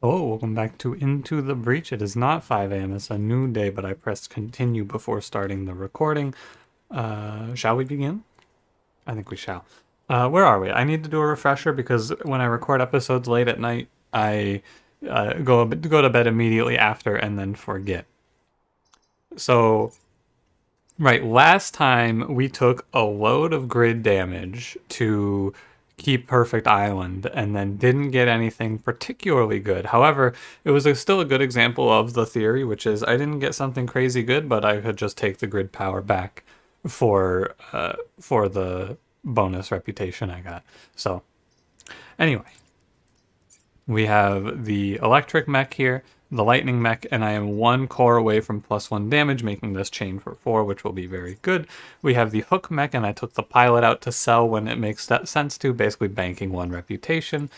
Hello, welcome back to Into the Breach. It is not 5 a.m., it's a new day, but I pressed continue before starting the recording. Shall we begin? I think we shall. Where are we? I need to do a refresher because when I record episodes late at night, I go to bed immediately after and then forget. So, right, last time we took a load of grid damage to keep Perfect Island and then didn't get anything particularly good. However, it was still a good example of the theory, which is I didn't get something crazy good, but I could just take the grid power back for the bonus reputation I got. So anyway, we have the electric mech here, the lightning mech, and I am 1 core away from +1 damage, making this chain for 4, which will be very good. We have the hook mech, and I took the pilot out to sell when it makes sense to, basically banking 1 reputation.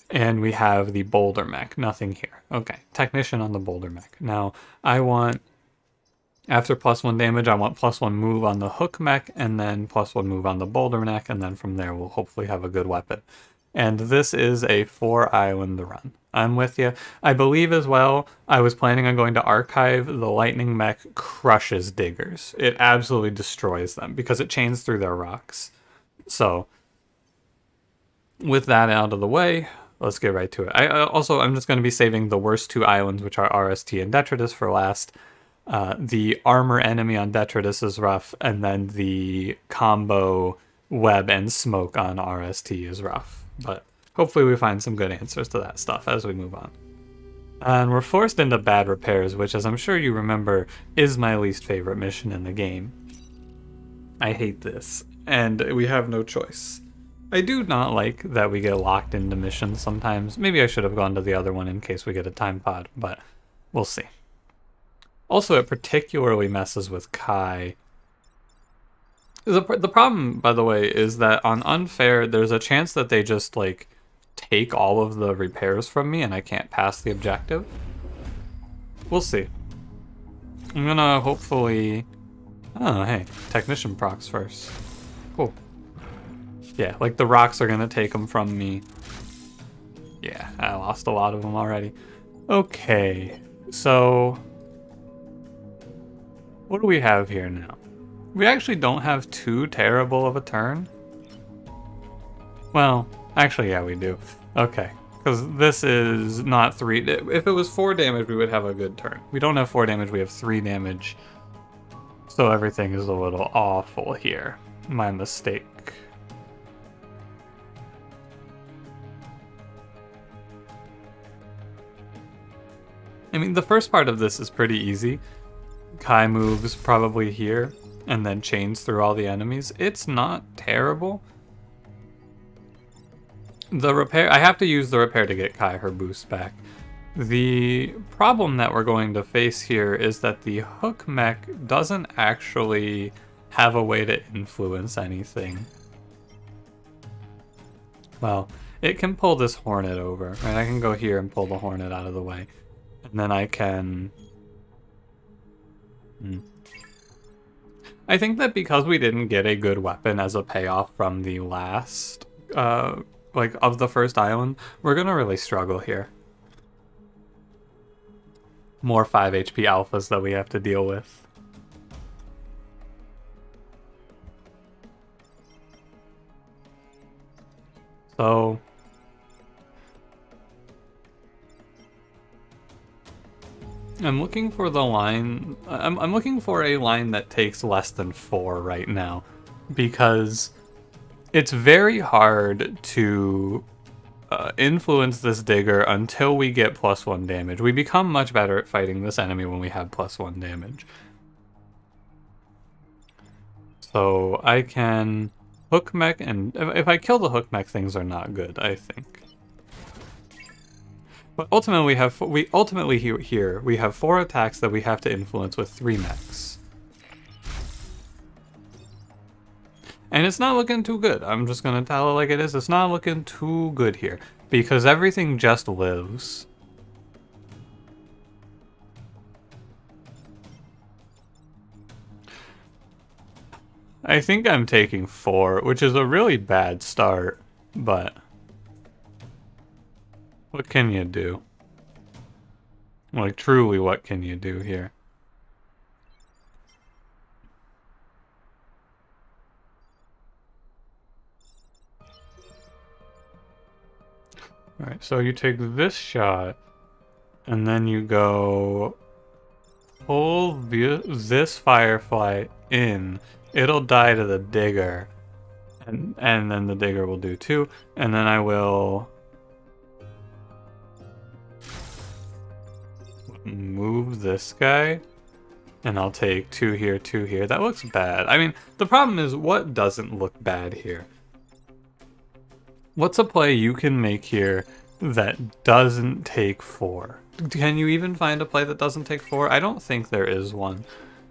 And we have the boulder mech, nothing here. Okay, technician on the boulder mech. Now, I want, after +1 damage, I want +1 move on the hook mech, and then +1 move on the boulder mech, and then from there we'll hopefully have a good weapon. And this is a 4 island run. I'm with you. I believe as well, I was planning on going to archive. The lightning mech crushes diggers. It absolutely destroys them because it chains through their rocks. So, with that out of the way, let's get right to it. I'm just going to be saving the worst 2 islands, which are RST and Detritus, for last. The armor enemy on Detritus is rough, and then the combo web and smoke on RST is rough. But hopefully we find some good answers to that stuff as we move on. And we're forced into bad repairs, which, as I'm sure you remember, is my least favorite mission in the game. I hate this, and we have no choice. I do not like that we get locked into missions sometimes. Maybe I should have gone to the other one in case we get a time pod, but we'll see. Also, it particularly messes with Kai. The problem, by the way, is that on unfair, there's a chance that they just, like, take all of the repairs from me and I can't pass the objective. We'll see. I'm gonna hopefully... Oh, hey, technician procs first. Cool. Yeah, like the rocks are gonna take them from me. Yeah, I lost a lot of them already. Okay, so... what do we have here now? We actually don't have too terrible of a turn. Well, actually, yeah, we do. Okay, because this is not 3. If it was 4 damage, we would have a good turn. We don't have 4 damage, we have 3 damage. So everything is a little awful here. My mistake. I mean, the first part of this is pretty easy. Kai moves probably here, and then chains through all the enemies. It's not terrible. The repair, I have to use the repair to get Kai her boost back. The problem that we're going to face here is that the hook mech doesn't actually have a way to influence anything. Well, it can pull this hornet over, right? I can go here and pull the hornet out of the way. And then I can... I think that because we didn't get a good weapon as a payoff from the last, of the first island, we're gonna really struggle here. More 5 HP alphas that we have to deal with. So... I'm looking for the line... I'm looking for a line that takes less than 4 right now, because it's very hard to influence this digger until we get +1 damage. We become much better at fighting this enemy when we have +1 damage. So I can hook mech, and if I kill the hook mech, things are not good, I think. But ultimately, we have 4 attacks that we have to influence with 3 mechs. And it's not looking too good. I'm just gonna tell it like it is. It's not looking too good here, because everything just lives. I think I'm taking 4, which is a really bad start, but... what can you do? Like, truly, what can you do here? Alright, so you take this shot, and then you go pull this firefly in. It'll die to the digger, and then the digger will do too, and then I will move this guy, and I'll take 2 here, 2 here. That looks bad. I mean, the problem is, what doesn't look bad here? What's a play you can make here that doesn't take 4? Can you even find a play that doesn't take 4? I don't think there is one.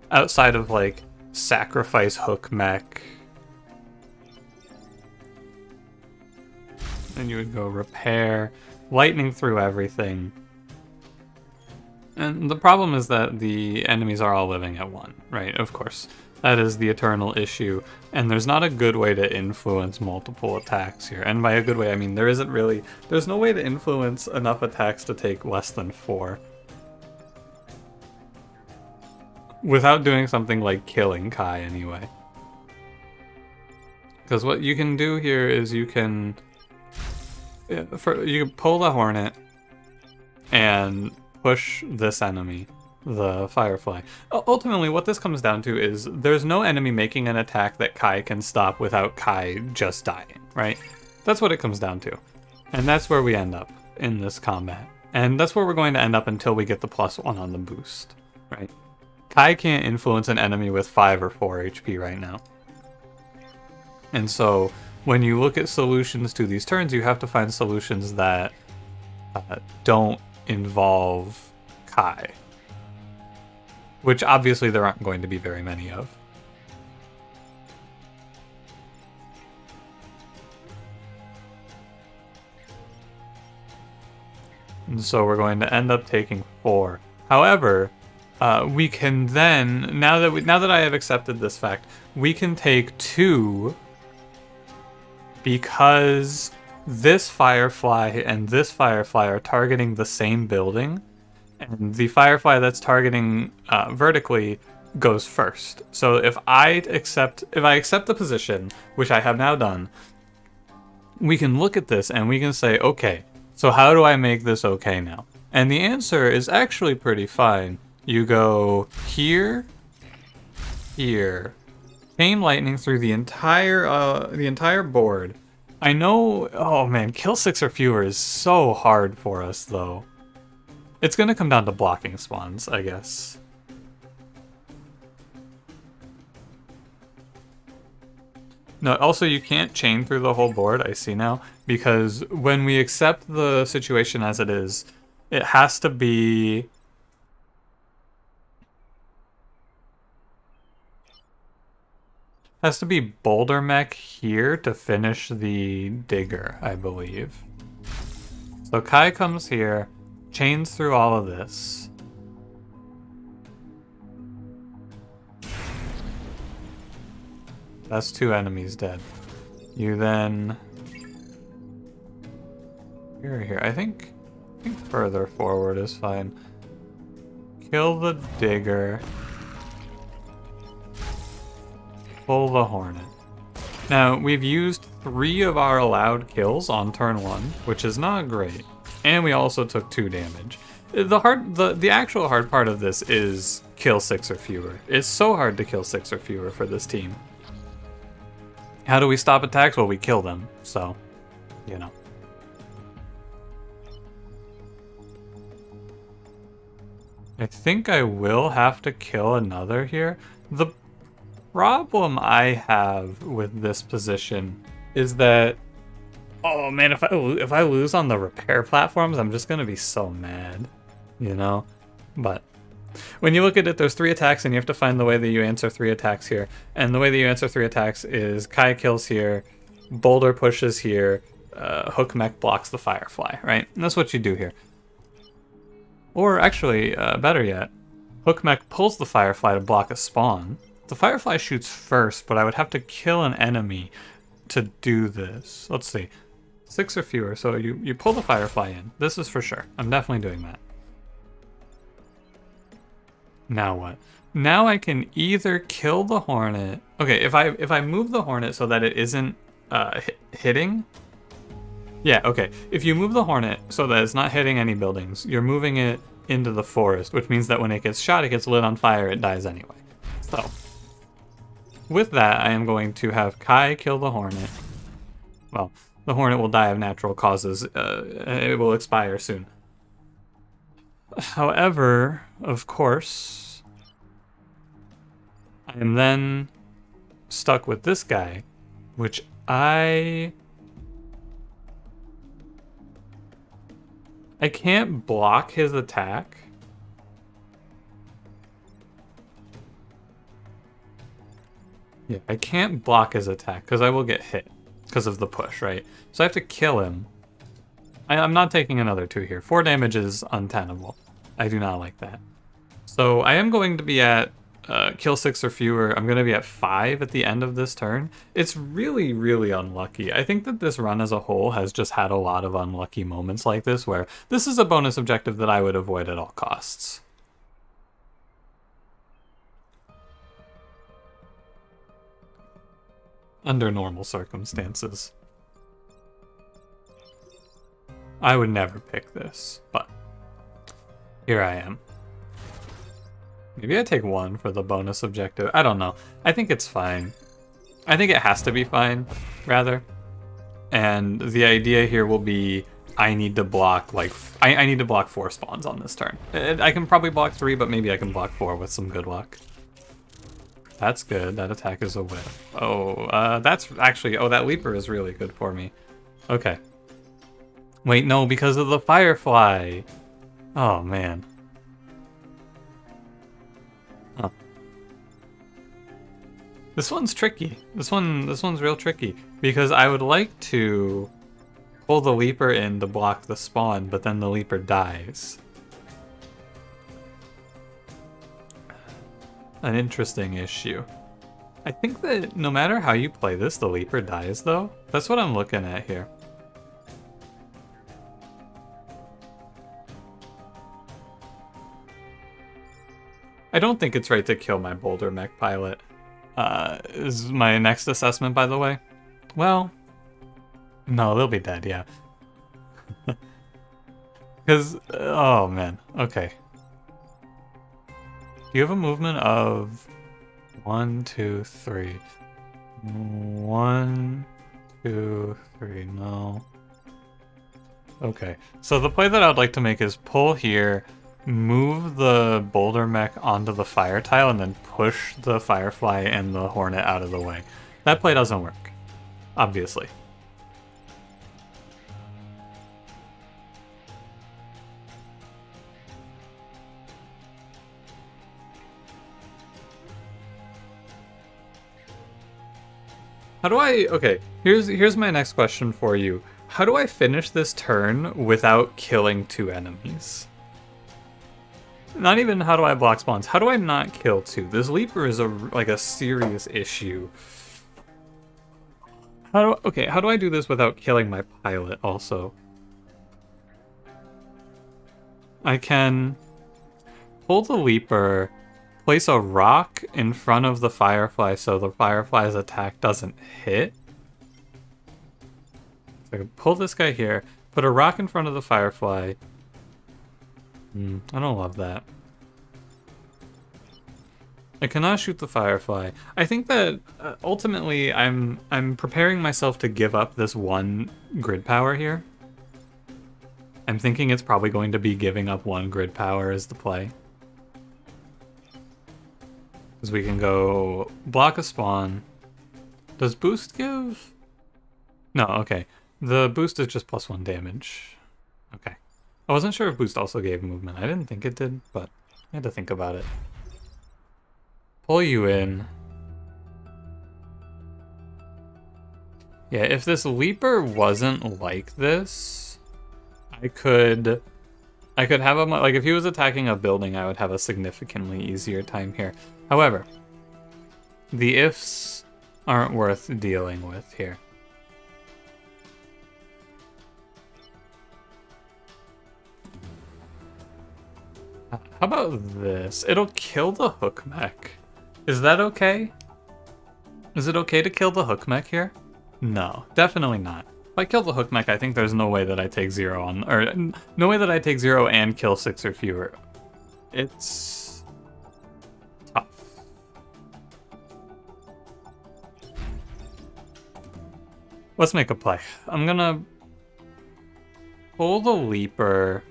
Outside of, like, sacrifice hook mech. And you would go repair, lightning through everything. And the problem is that the enemies are all living at 1, right? Of course. That is the eternal issue, and there's not a good way to influence multiple attacks here. And by a good way, I mean there's no way to influence enough attacks to take less than 4. Without doing something like killing Kai anyway. Because what you can do here is you can pull the Hornet and push this enemy, the Firefly. Ultimately, what this comes down to is there's no enemy making an attack that Kai can stop without Kai just dying, right? That's what it comes down to. And that's where we end up in this combat. And that's where we're going to end up until we get the +1 on the boost, right? Kai can't influence an enemy with 5 or 4 HP right now. And so when you look at solutions to these turns, you have to find solutions that don't involve Kai. Which obviously there aren't going to be very many of. And so we're going to end up taking 4. However, we can then, now that I have accepted this fact, we can take 2 because this Firefly and this Firefly are targeting the same building. And the Firefly that's targeting vertically goes first. So if I accept the position, which I have now done, we can look at this and we can say, okay, so how do I make this okay now? And the answer is actually pretty fine. You go here, here, chain lightning through the entire board. I know, oh man, kill 6 or fewer is so hard for us though. It's gonna come down to blocking spawns, I guess. No, also you can't chain through the whole board, I see now, because when we accept the situation as it is, it has to be... Boulder Mech here to finish the digger, I believe. So Kai comes here, chains through all of this. That's 2 enemies dead. You then... Here. I think further forward is fine. Kill the digger. Pull the Hornet. Now, we've used 3 of our allowed kills on turn 1, which is not great. And we also took 2 damage. The actual hard part of this is kill 6 or fewer. It's so hard to kill 6 or fewer for this team. How do we stop attacks? Well, we kill them, so, you know. I think I will have to kill another here. The problem I have with this position is that, oh man, if I lose on the repair platforms, I'm just gonna be so mad, you know? But when you look at it, there's 3 attacks and you have to find the way that you answer 3 attacks here. And the way that you answer 3 attacks is Kai kills here, Boulder pushes here, Hook Mech blocks the Firefly, right? And that's what you do here. Or actually, better yet, Hook Mech pulls the Firefly to block a spawn. The Firefly shoots first, but I would have to kill an enemy to do this. Let's see. 6 or fewer, so you pull the Firefly in. This is for sure. I'm definitely doing that. Now what? Now I can either kill the hornet. Okay, if I move the hornet so that it isn't hitting. Yeah, okay. If you move the hornet so that it's not hitting any buildings, you're moving it into the forest, which means that when it gets shot, it gets lit on fire, it dies anyway. So, with that, I am going to have Kai kill the hornet. Well, the hornet will die of natural causes. It will expire soon. However, of course, I am then stuck with this guy, which I can't block his attack. Yeah, I can't block his attack because I will get hit because of the push, right? So I have to kill him. I'm not taking another 2 here. 4 damage is untenable. I do not like that. So I am going to be at kill 6 or fewer. I'm going to be at 5 at the end of this turn. It's really, really unlucky. I think that this run as a whole has just had a lot of unlucky moments like this where this is a bonus objective that I would avoid at all costs. Under normal circumstances. I would never pick this, but here I am. Maybe I take 1 for the bonus objective. I don't know. I think it's fine. I think it has to be fine, rather. And the idea here will be I need to block, like, I need to block 4 spawns on this turn. I can probably block 3, but maybe I can block 4 with some good luck. That's good. That attack is a whiff. Oh, that's actually... Oh, that leaper is really good for me. Okay. Wait, no, because of the firefly. Oh, man. Huh. This one's tricky. This one's real tricky. Because I would like to pull the leaper in to block the spawn, but then the leaper dies. An interesting issue. I think that no matter how you play this, the leaper dies, though. That's what I'm looking at here. I don't think it's right to kill my boulder mech pilot. Is my next assessment, by the way. Well, no, they'll be dead, yeah. Because, oh man, okay. Do you have a movement of 1, 2, 3? 1, 2, 3, no. Okay, so the play that I would like to make is pull here, move the boulder mech onto the fire tile, and then push the firefly and the hornet out of the way. That play doesn't work, obviously. How do I... Okay, here's my next question for you. How do I finish this turn without killing 2 enemies? Not even how do I block spawns. How do I not kill 2? This leaper is like a serious issue. How do I do this without killing my pilot also? I can pull the leaper, place a rock in front of the firefly so the firefly's attack doesn't hit. So I can pull this guy here, put a rock in front of the firefly. I don't love that. I cannot shoot the firefly. I think that ultimately I'm preparing myself to give up this 1 grid power here. I'm thinking it's probably going to be giving up 1 grid power as the play. Because we can go block a spawn. Does boost give? No, okay. The boost is just +1 damage. Okay. I wasn't sure if boost also gave movement. I didn't think it did, but I had to think about it. Pull you in. Yeah, if this leaper wasn't like this, I could have him, like if he was attacking a building, I would have a significantly easier time here. However, the ifs aren't worth dealing with here. How about this? It'll kill the hook mech. Is that okay? Is it okay to kill the hook mech here? No, definitely not. If I kill the hook mech, I think there's no way that I take 0 on, or no way that I take 0 and kill 6 or fewer. It's tough. Let's make a play. I'm gonna pull the leaper.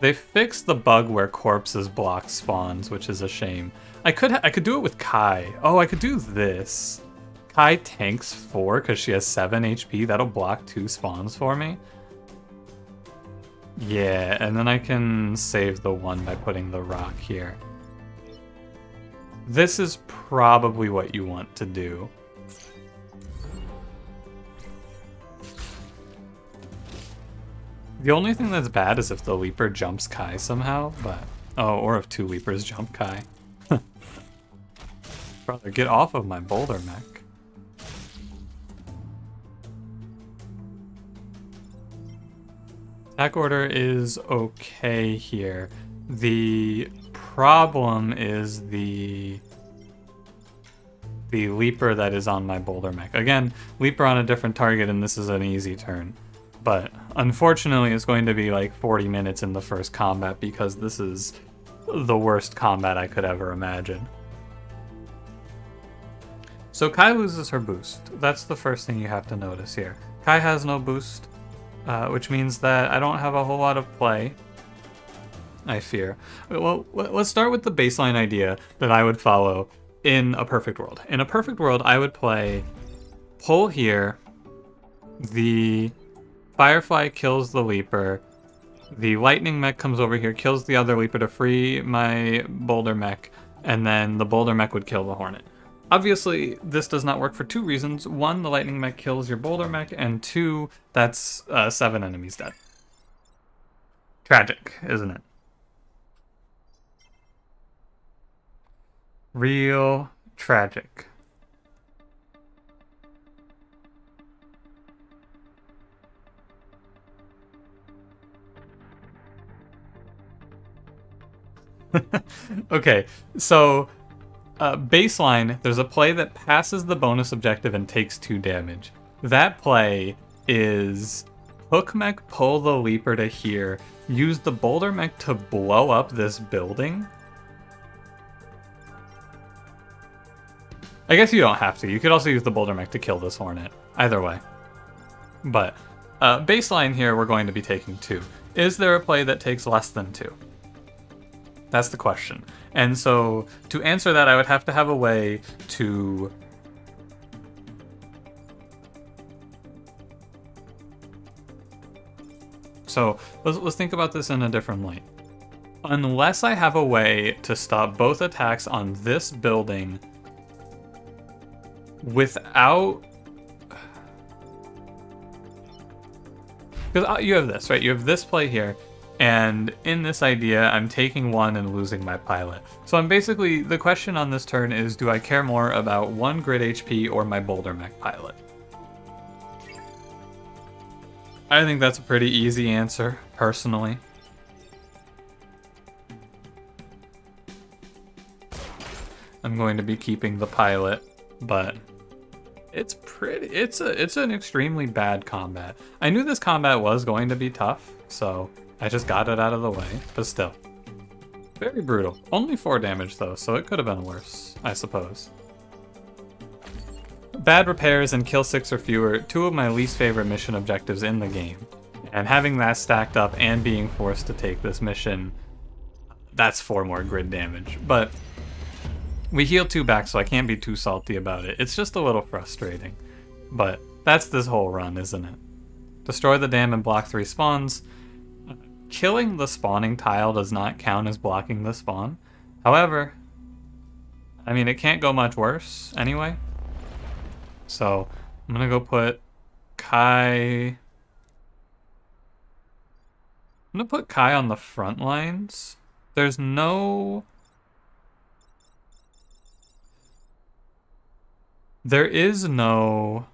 They fixed the bug where corpses block spawns, which is a shame. I could do it with Kai. Oh, I could do this. Kai tanks 4 because she has 7 HP. That'll block 2 spawns for me. Yeah, and then I can save the 1 by putting the rock here. This is probably what you want to do. The only thing that's bad is if the Leaper jumps Kai somehow, but... Oh, or if 2 Leapers jump Kai. Brother, get off of my boulder mech. Attack order is okay here. The problem is the Leaper that is on my boulder mech. Again, Leaper on a different target, and this is an easy turn. But unfortunately, it's going to be like 40 minutes in the first combat because this is the worst combat I could ever imagine. So Kai loses her boost. That's the first thing you have to notice here. Kai has no boost, which means that I don't have a whole lot of play, I fear. Well, let's start with the baseline idea that I would follow in a perfect world. In a perfect world, I would play pull here, the Firefly kills the Leaper, the Lightning Mech comes over here, kills the other Leaper to free my Boulder Mech, and then the Boulder Mech would kill the Hornet. Obviously, this does not work for 2 reasons. 1, the Lightning Mech kills your Boulder Mech, and 2, that's 7 enemies dead. Tragic, isn't it? Real tragic. Okay, so baseline, there's a play that passes the bonus objective and takes 2 damage. That play is hook mech, pull the Leaper to here, use the boulder mech to blow up this building. I guess you don't have to. You could also use the boulder mech to kill this Hornet. Either way. But baseline here, we're going to be taking 2. Is there a play that takes less than 2? That's the question. And so to answer that, I would have to have a way to So let's think about this in a different light. Unless I have a way to stop both attacks on this building without... Because you have this, right? You have this play here, and in this idea, I'm taking 1 and losing my pilot. So I'm basically, the question on this turn is, do I care more about 1 grid HP or my boulder mech pilot? I think that's a pretty easy answer, personally. I'm going to be keeping the pilot, but it's an extremely bad combat. I knew this combat was going to be tough, so I just got it out of the way, but still. Very brutal. Only 4 damage though, so it could have been worse, I suppose. Bad repairs and kill 6 or fewer, 2 of my least favorite mission objectives in the game. And having that stacked up and being forced to take this mission, that's 4 more grid damage. But we heal 2 back, so I can't be too salty about it. It's just a little frustrating. But that's this whole run, isn't it? Destroy the dam and block 3 spawns. Killing the spawning tile does not count as blocking the spawn. However, I mean, it can't go much worse anyway. So I'm gonna go put Kai... I'm gonna put Kai on the front lines. There's no... There is no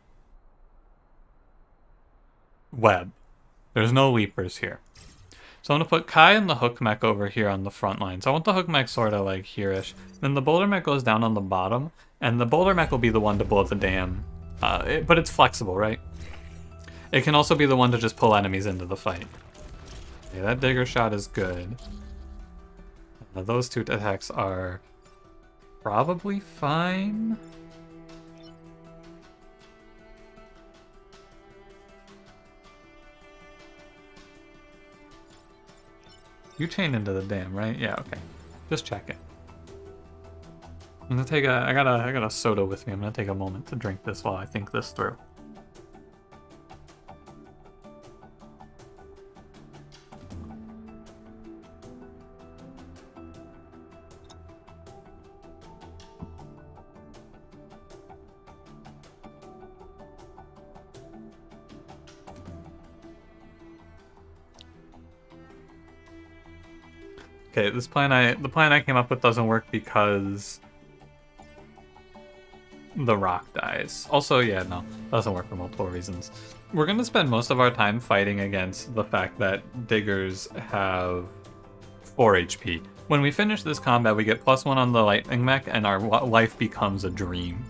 web. There's no leapers here. So I'm going to put Kai and the hook mech over here on the front line. So I want the hook mech sort of like here-ish. Then the boulder mech goes down on the bottom, and the boulder mech will be the one to blow the dam. But it's flexible, right? It can also be the one to just pull enemies into the fight. Okay, that digger shot is good. Now those two attacks are probably fine. You chain into the dam, right? Yeah, okay. Just check it. I'm gonna take I got a soda with me. I'm gonna take a moment to drink this while I think this through. Okay, the plan I came up with doesn't work because the rock dies. Also, yeah, no, doesn't work for multiple reasons. We're gonna spend most of our time fighting against the fact that diggers have 4 HP. When we finish this combat, we get +1 on the lightning mech, and our life becomes a dream.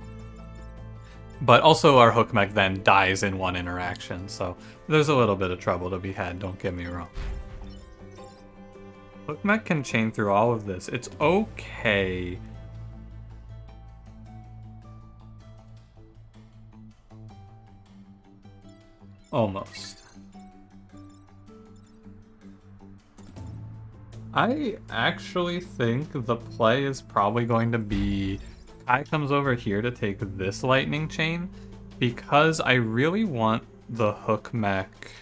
But also our hook mech then dies in one interaction, so there's a little bit of trouble to be had, don't get me wrong. Hook mech can chain through all of this. It's okay. Almost. I actually think the play is probably going to be Kai comes over here to take this lightning chain because I really want the hook mech.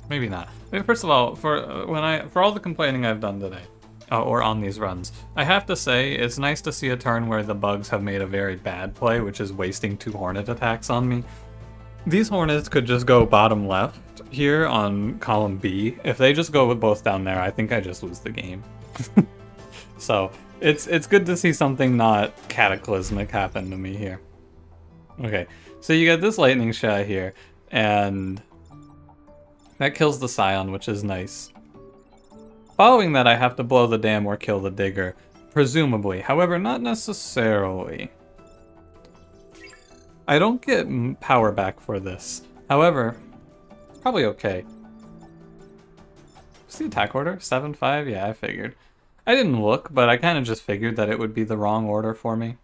Maybe not. I mean, first of all, for all the complaining I've done today, or on these runs, I have to say it's nice to see a turn where the bugs have made a very bad play, which is wasting 2 hornet attacks on me. These hornets could just go bottom left here on column B. If they just go with both down there, I think I just lose the game. So it's good to see something not cataclysmic happen to me here. Okay, so you get this lightning shot here, and that kills the Scion, which is nice. Following that, I have to blow the dam or kill the digger, presumably. However, not necessarily. I don't get power back for this. However, it's probably okay. What's the attack order? 7-5? Yeah, I figured. I didn't look, but I kind of just figured that it would be the wrong order for me.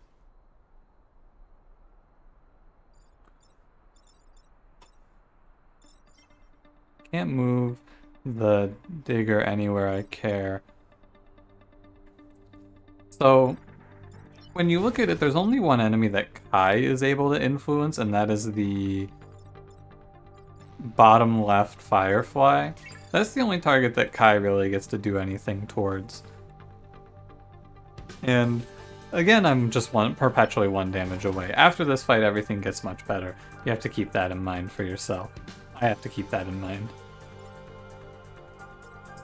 Can't move the digger anywhere I care. So, when you look at it, there's only one enemy that Kai is able to influence, and that is the bottom left Firefly. That's the only target that Kai really gets to do anything towards. And again, I'm just perpetually 1 damage away. After this fight, everything gets much better. You have to keep that in mind for yourself. I have to keep that in mind.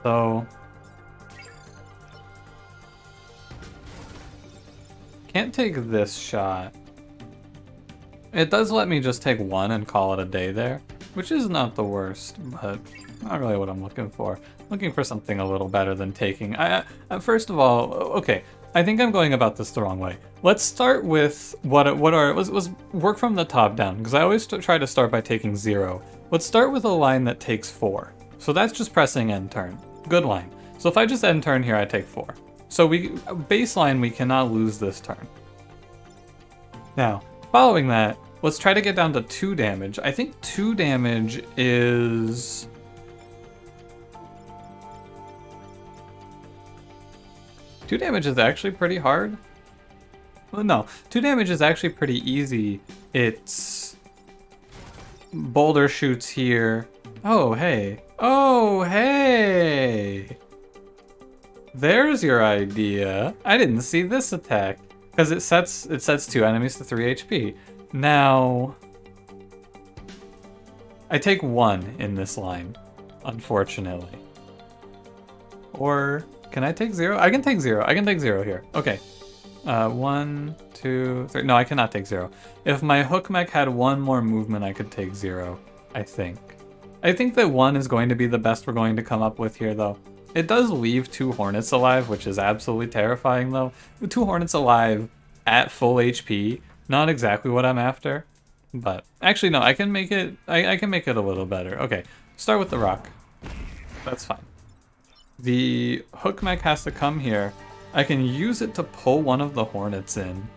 So, can't take this shot. It does let me just take 1 and call it a day there, which is not the worst, but not really what I'm looking for. I'm looking for something a little better than taking. First of all, okay, I think I'm going about this the wrong way. Let's start with let's work from the top down, because I always try to start by taking 0. Let's start with a line that takes 4. So that's just pressing end turn. Good line. So if I just end turn here, I take 4. So baseline, we cannot lose this turn. Now, following that, let's try to get down to 2 damage. I think 2 damage is... Two damage is actually pretty hard. Well, no, 2 damage is actually pretty easy. It's... Boulder shoots here. Oh, hey. Oh, hey! There's your idea. I didn't see this attack. Because it sets 2 enemies to 3 HP. Now... I take 1 in this line, unfortunately. Or... Can I take 0? I can take 0. I can take 0 here. Okay. 1, 2, 3. No, I cannot take 0. If my hook mech had 1 more movement, I could take 0, I think. I think that 1 is going to be the best we're going to come up with here, though. It does leave 2 Hornets alive, which is absolutely terrifying, though. With 2 Hornets alive at full HP, not exactly what I'm after. But actually, no, I can make it. I can make it a little better. Okay, start with the rock. That's fine. The hook mech has to come here. I can use it to pull one of the Hornets in.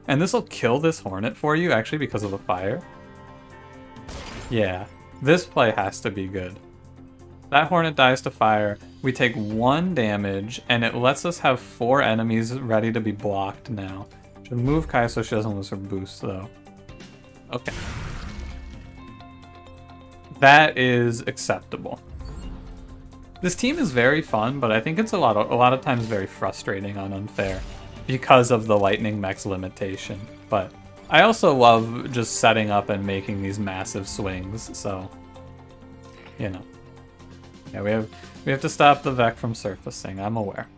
And this will kill this Hornet for you, actually, because of the fire. Yeah, this play has to be good. That Hornet dies to fire. We take 1 damage, and it lets us have 4 enemies ready to be blocked now. Should move Kai so she doesn't lose her boost, though. Okay. That is acceptable. This team is very fun, but I think it's a lot of times very frustrating on unfair because of the lightning mech's limitation. But I also love just setting up and making these massive swings, so you know. Yeah, we have to stop the Vec from surfacing, I'm aware.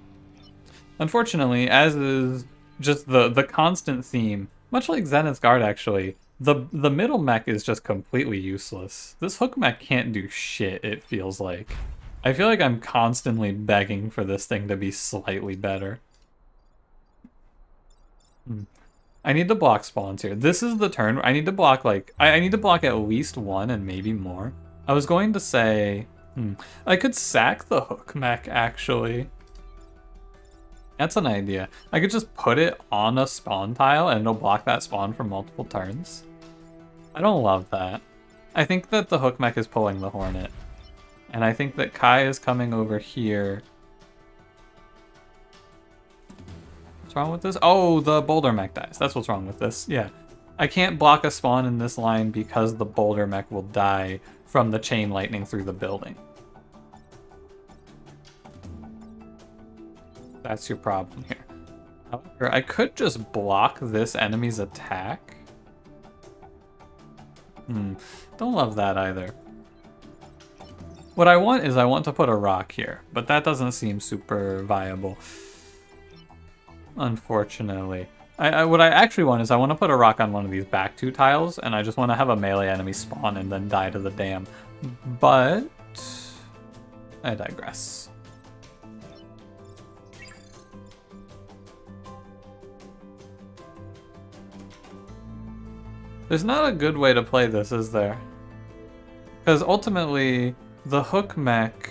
Unfortunately, as is just the constant theme, much like Zenith's Guard actually, the middle mech is just completely useless. This hook mech can't do shit, it feels like. I feel like I'm constantly begging for this thing to be slightly better. I need to block spawns here. This is the turn. I need to block like I need to block at least 1 and maybe more. I was going to say I could sack the hook mech actually. That's an idea. I could just put it on a spawn tile and it'll block that spawn for multiple turns. I don't love that. I think that the hook mech is pulling the Hornet. And I think that Kai is coming over here. What's wrong with this? Oh, the boulder mech dies. That's what's wrong with this. Yeah. I can't block a spawn in this line because the boulder mech will die from the chain lightning through the building. That's your problem here. However, I could just block this enemy's attack. Don't love that either. What I want is I want to put a rock here, but that doesn't seem super viable. Unfortunately. What I actually want is I want to put a rock on one of these back 2 tiles, and I just want to have a melee enemy spawn and then die to the dam. But I digress. There's not a good way to play this, is there? Because ultimately, the hook mech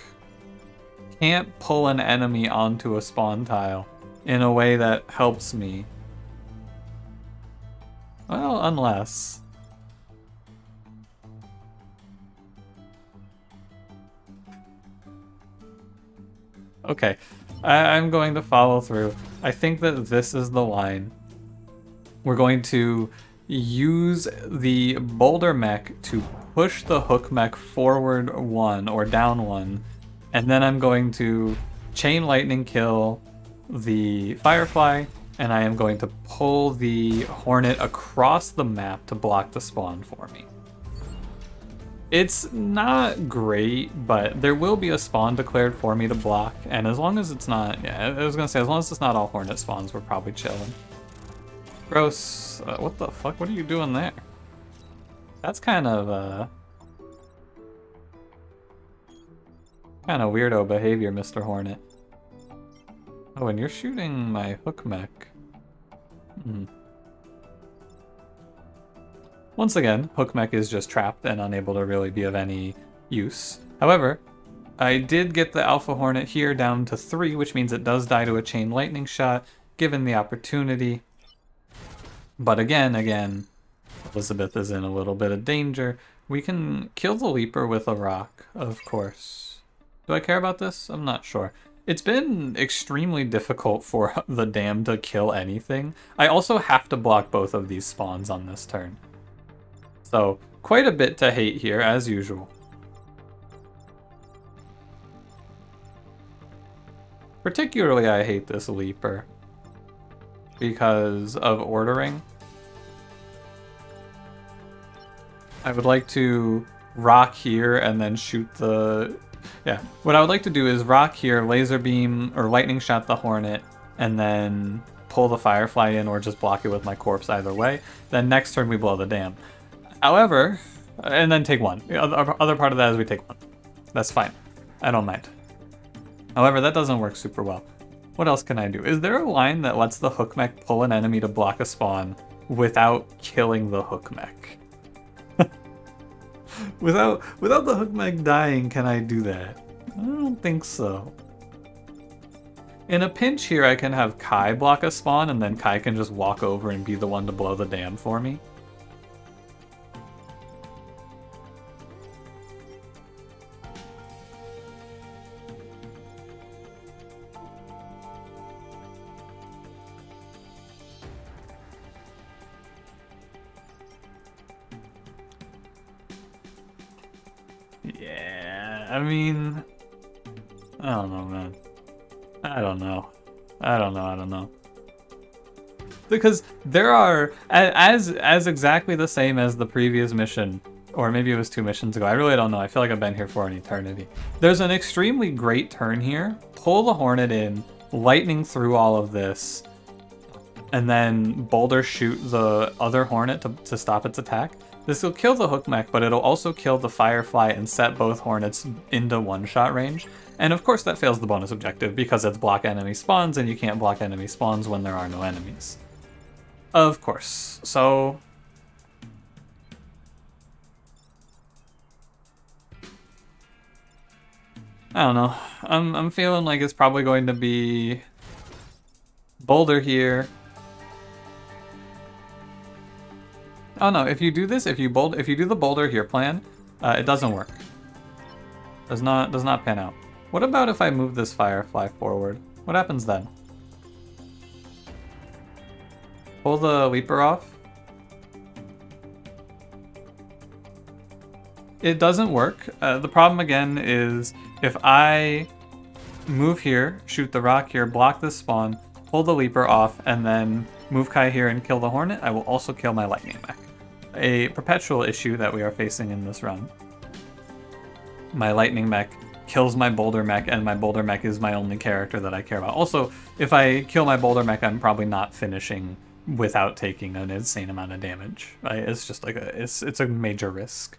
can't pull an enemy onto a spawn tile in a way that helps me. Well, unless... Okay, I'm going to follow through. I think that this is the line. We're going to use the boulder mech to push the hook mech forward 1 or down 1, and then I'm going to chain lightning kill the firefly, and I am going to pull the Hornet across the map to block the spawn for me. It's not great, but there will be a spawn declared for me to block, and as long as it's not, yeah, I was gonna say, as long as it's not all Hornet spawns, we're probably chilling. Gross. What the fuck? What are you doing there? That's kind of weirdo behavior, Mr. Hornet. Oh, and you're shooting my hook mech. Once again, hook mech is just trapped and unable to really be of any use. However, I did get the Alpha Hornet here down to 3, which means it does die to a chain lightning shot, given the opportunity. But again, Elizabeth is in a little bit of danger. We can kill the Leaper with a rock, of course. Do I care about this? I'm not sure. It's been extremely difficult for the dam to kill anything. I also have to block both of these spawns on this turn. So, quite a bit to hate here, as usual. Particularly, I hate this Leaper because of ordering. I would like to rock here and then shoot the... Yeah, what I would like to do is rock here, laser beam, or lightning shot the Hornet, and then pull the Firefly in or just block it with my corpse either way. Then next turn we blow the dam. However, And then take one. The other part of that is we take one. That's fine. I don't mind. However, that doesn't work super well. What else can I do? Is there a line that lets the hook mech pull an enemy to block a spawn without killing the hook mech? without the hook mech dying, can I do that? I don't think so. In a pinch here, I can have Kai block a spawn, and then Kai can just walk over and be the one to blow the dam for me. Yeah, I mean, I don't know, man. I don't know. Because there are, as exactly the same as the previous mission, or maybe it was 2 missions ago, I really don't know. I feel like I've been here for an eternity. There's an extremely great turn here. Pull the Hornet in, lightning through all of this, and then Boulder shoot the other Hornet to stop its attack. This will kill the hook mech, but it'll also kill the Firefly and set both Hornets into one-shot range. And of course that fails the bonus objective because it's block enemy spawns, and you can't block enemy spawns when there are no enemies. Of course. So I don't know. I'm feeling like it's probably going to be Boulder here. Oh no, if you do this, if you do the Boulder here plan, it doesn't work. Does not pan out. What about if I move this Firefly forward? What happens then? Pull the Leaper off. It doesn't work. The problem again is if I move here, shoot the rock here, block this spawn, pull the Leaper off, and then move Kai here and kill the Hornet, I will also kill my Lightning Mech. A perpetual issue that we are facing in this run. My Lightning Mech kills my Boulder Mech, and my Boulder Mech is my only character that I care about. Also, if I kill my Boulder Mech, I'm probably not finishing without taking an insane amount of damage. It's just like it's a major risk.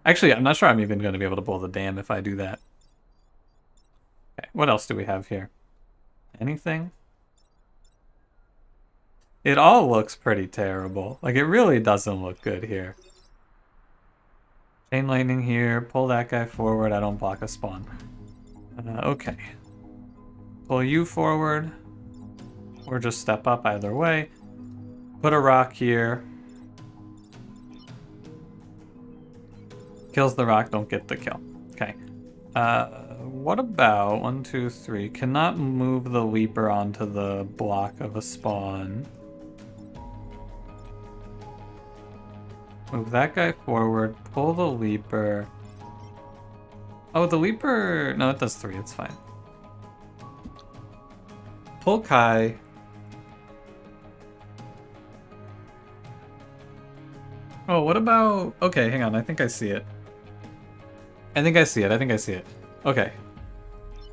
Actually, I'm not sure I'm even going to be able to blow the dam if I do that. Okay, what else do we have here? Anything? It all looks pretty terrible. Like, it really doesn't look good here. Chain lightning here. Pull that guy forward. I don't block a spawn. Okay. Pull you forward. Or just step up either way. Put a rock here. Kills the rock, don't get the kill. Okay. What about 1, 2, 3? Cannot move the Leaper onto the block of a spawn. Move that guy forward, pull the Leaper. Oh, the Leaper... No, it does 3, it's fine. Pull Kai. Oh, what about... Okay, hang on, I think I see it. I think I see it. Okay.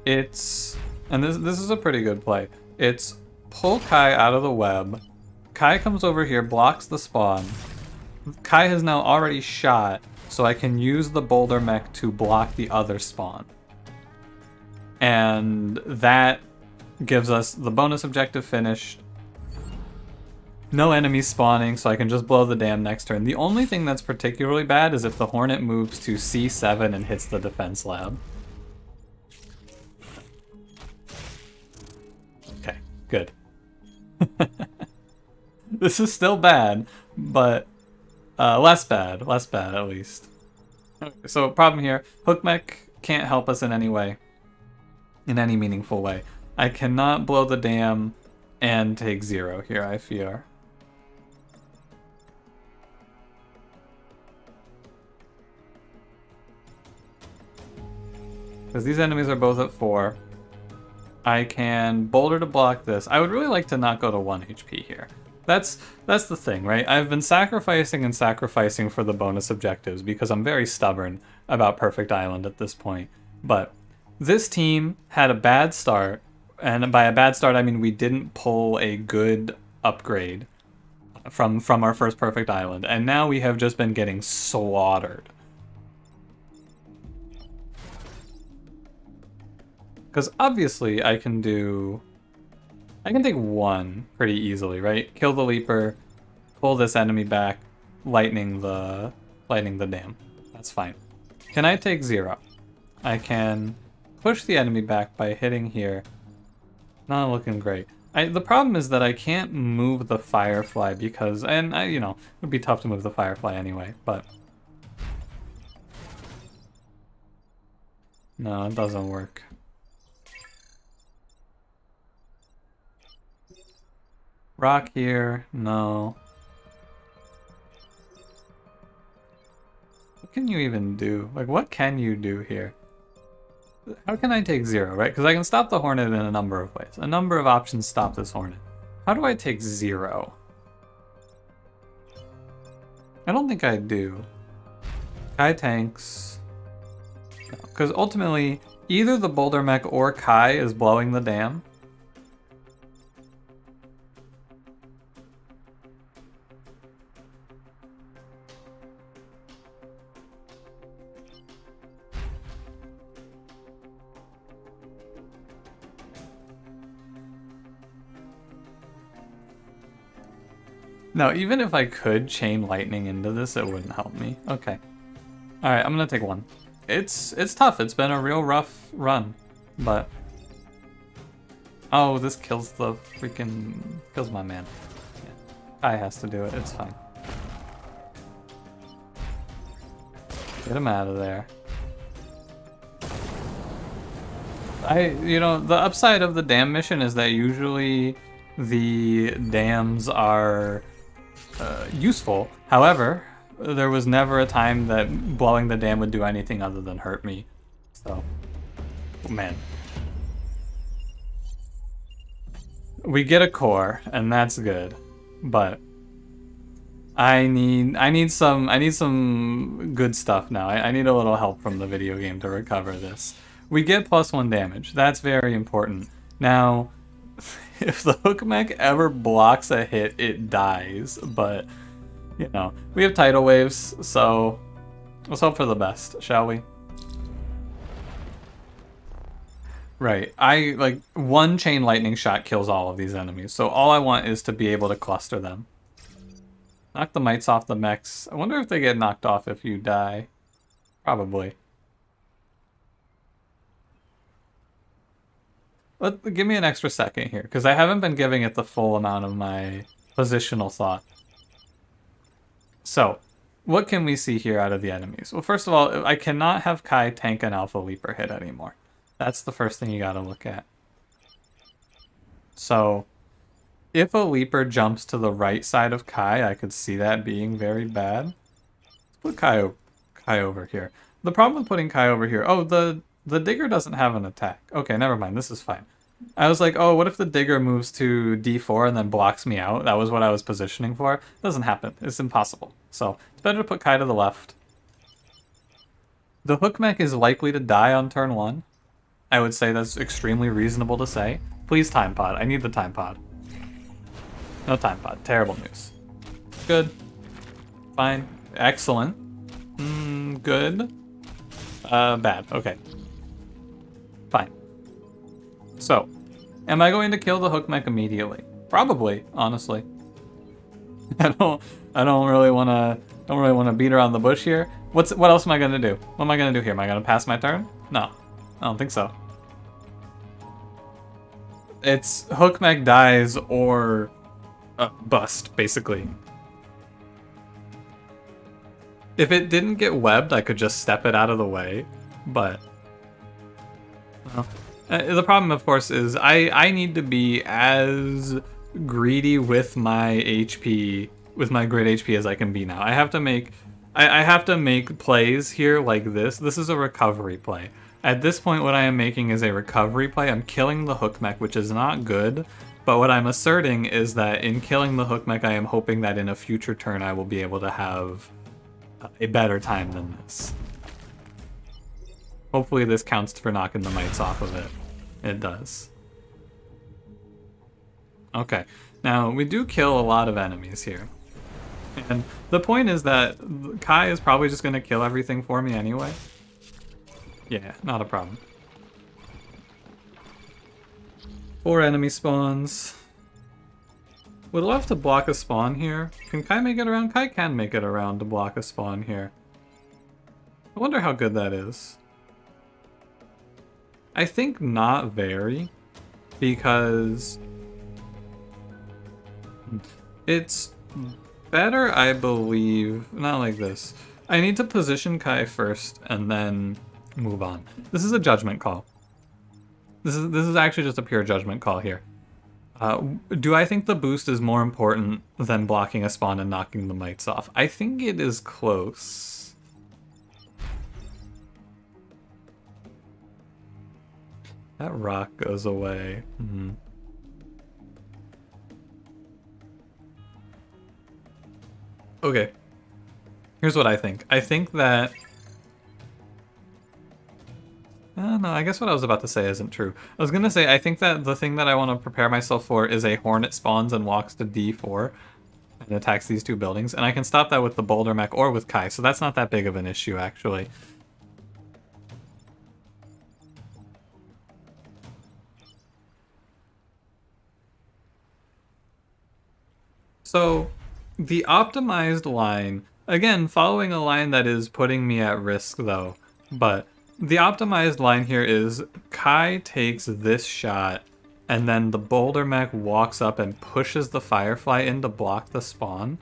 It's... And this is a pretty good play. It's pull Kai out of the web. Kai comes over here, blocks the spawn. Kai has now already shot, so I can use the Boulder Mech to block the other spawn. And that gives us the bonus objective finished. No enemies spawning, so I can just blow the dam next turn. The only thing that's particularly bad is if the Hornet moves to C7 and hits the defense lab. Okay, good. This is still bad, but less bad at least. Okay, so problem here, Hook Mech can't help us in any way, in any meaningful way. I cannot blow the dam and take 0 here, I fear. Because these enemies are both at 4. I can Boulder to block this. I would really like to not go to 1 HP here. That's the thing, right? I've been sacrificing and sacrificing for the bonus objectives because I'm very stubborn about Perfect Island at this point. But this team had a bad start, and by a bad start I mean we didn't pull a good upgrade from our first perfect island, and now we have just been getting slaughtered. Because obviously I can take one pretty easily, right? Kill the Leaper, pull this enemy back, lightning the dam. That's fine. Can I take 0? I can push the enemy back by hitting here. Not looking great. The problem is that I can't move the Firefly because, and you know, it would be tough to move the Firefly anyway, but no, it doesn't work. Rock here, no. What can you even do? Like, what can you do here? How can I take 0, right? Because I can stop the Hornet in a number of ways. A number of options stop this Hornet. How do I take 0? I don't think I do. Kai tanks. Because ultimately, either the Boulder Mech or Kai is blowing the dam. No, even if I could chain lightning into this, it wouldn't help me. Okay. Alright, I'm gonna take 1. It's tough. It's been a real rough run, but... Oh, this kills the freaking... kills my man. Yeah. Kai has to do it. It's fine. Get him out of there. You know, the upside of the dam mission is that usually the dams are useful. However, there was never a time that blowing the dam would do anything other than hurt me. So, man. We get a core, and that's good. But I need some good stuff now. I need a little help from the video game to recover this. We get +1 damage. That's very important. Now, if the Hook Mech ever blocks a hit, it dies. But, you know, we have tidal waves, so let's hope for the best, shall we? Right, like, 1 chain lightning shot kills all of these enemies, so all I want is to be able to cluster them. Knock the mites off the mechs. I wonder if they get knocked off if you die. Probably. Give me an extra second here, because I haven't been giving it the full amount of my positional thought. So, what can we see here out of the enemies? Well, first of all, I cannot have Kai tank an Alpha Leaper hit anymore. That's the first thing you gotta look at. So, if a Leaper jumps to the right side of Kai, I could see that being very bad. Let's put Kai over here. The problem with putting Kai over here... Oh, the Digger doesn't have an attack. Okay, never mind. This is fine. I was like, oh, what if the Digger moves to D4 and then blocks me out? That was what I was positioning for. Doesn't happen. It's impossible. So, it's better to put Kai to the left. The Hook Mech is likely to die on turn 1. I would say that's extremely reasonable to say. Please time pod. I need the time pod. No time pod. Terrible news. Good. Fine. Excellent. Good. Bad. Okay. Fine. So, am I going to kill the Hook Mech immediately? Probably, honestly. I don't really wanna beat around the bush here. What else am I gonna do? What am I gonna do here? Am I gonna pass my turn? No. I don't think so. It's Hook Mech dies or bust, basically. If it didn't get webbed, I could just step it out of the way, but... Well, the problem, of course, is I need to be as greedy with my HP, with my grid HP as I can be now. I have to make plays here like this. This is a recovery play. At this point, what I am making is a recovery play. I'm killing the Hook Mech, which is not good, but what I'm asserting is that in killing the Hook Mech, I am hoping that in a future turn I will be able to have a better time than this. Hopefully this counts for knocking the mites off of it. It does. Okay, now we do kill a lot of enemies here. And the point is that Kai is probably just going to kill everything for me anyway. Yeah, not a problem. 4 enemy spawns. Would love to block a spawn here. Can Kai make it around? Kai can make it around to block a spawn here. I wonder how good that is. I think not very, because it's better, I believe, not like this. I need to position Kai first and then move on. This is a judgment call. This is actually just a pure judgment call here. Do I think the boost is more important than blocking a spawn and knocking the mites off? I think it is close. That rock goes away. Okay. Here's what I think. I think that... no, I guess what I was about to say isn't true. I was gonna say, I think that the thing that I want to prepare myself for is a Hornet spawns and walks to D4 and attacks these 2 buildings, and I can stop that with the Boulder Mech or with Kai, so that's not that big of an issue, actually. So, the optimized line, again, following a line that is putting me at risk, though, but the optimized line here is Kai takes this shot, and then the Boulder Mech walks up and pushes the Firefly in to block the spawn.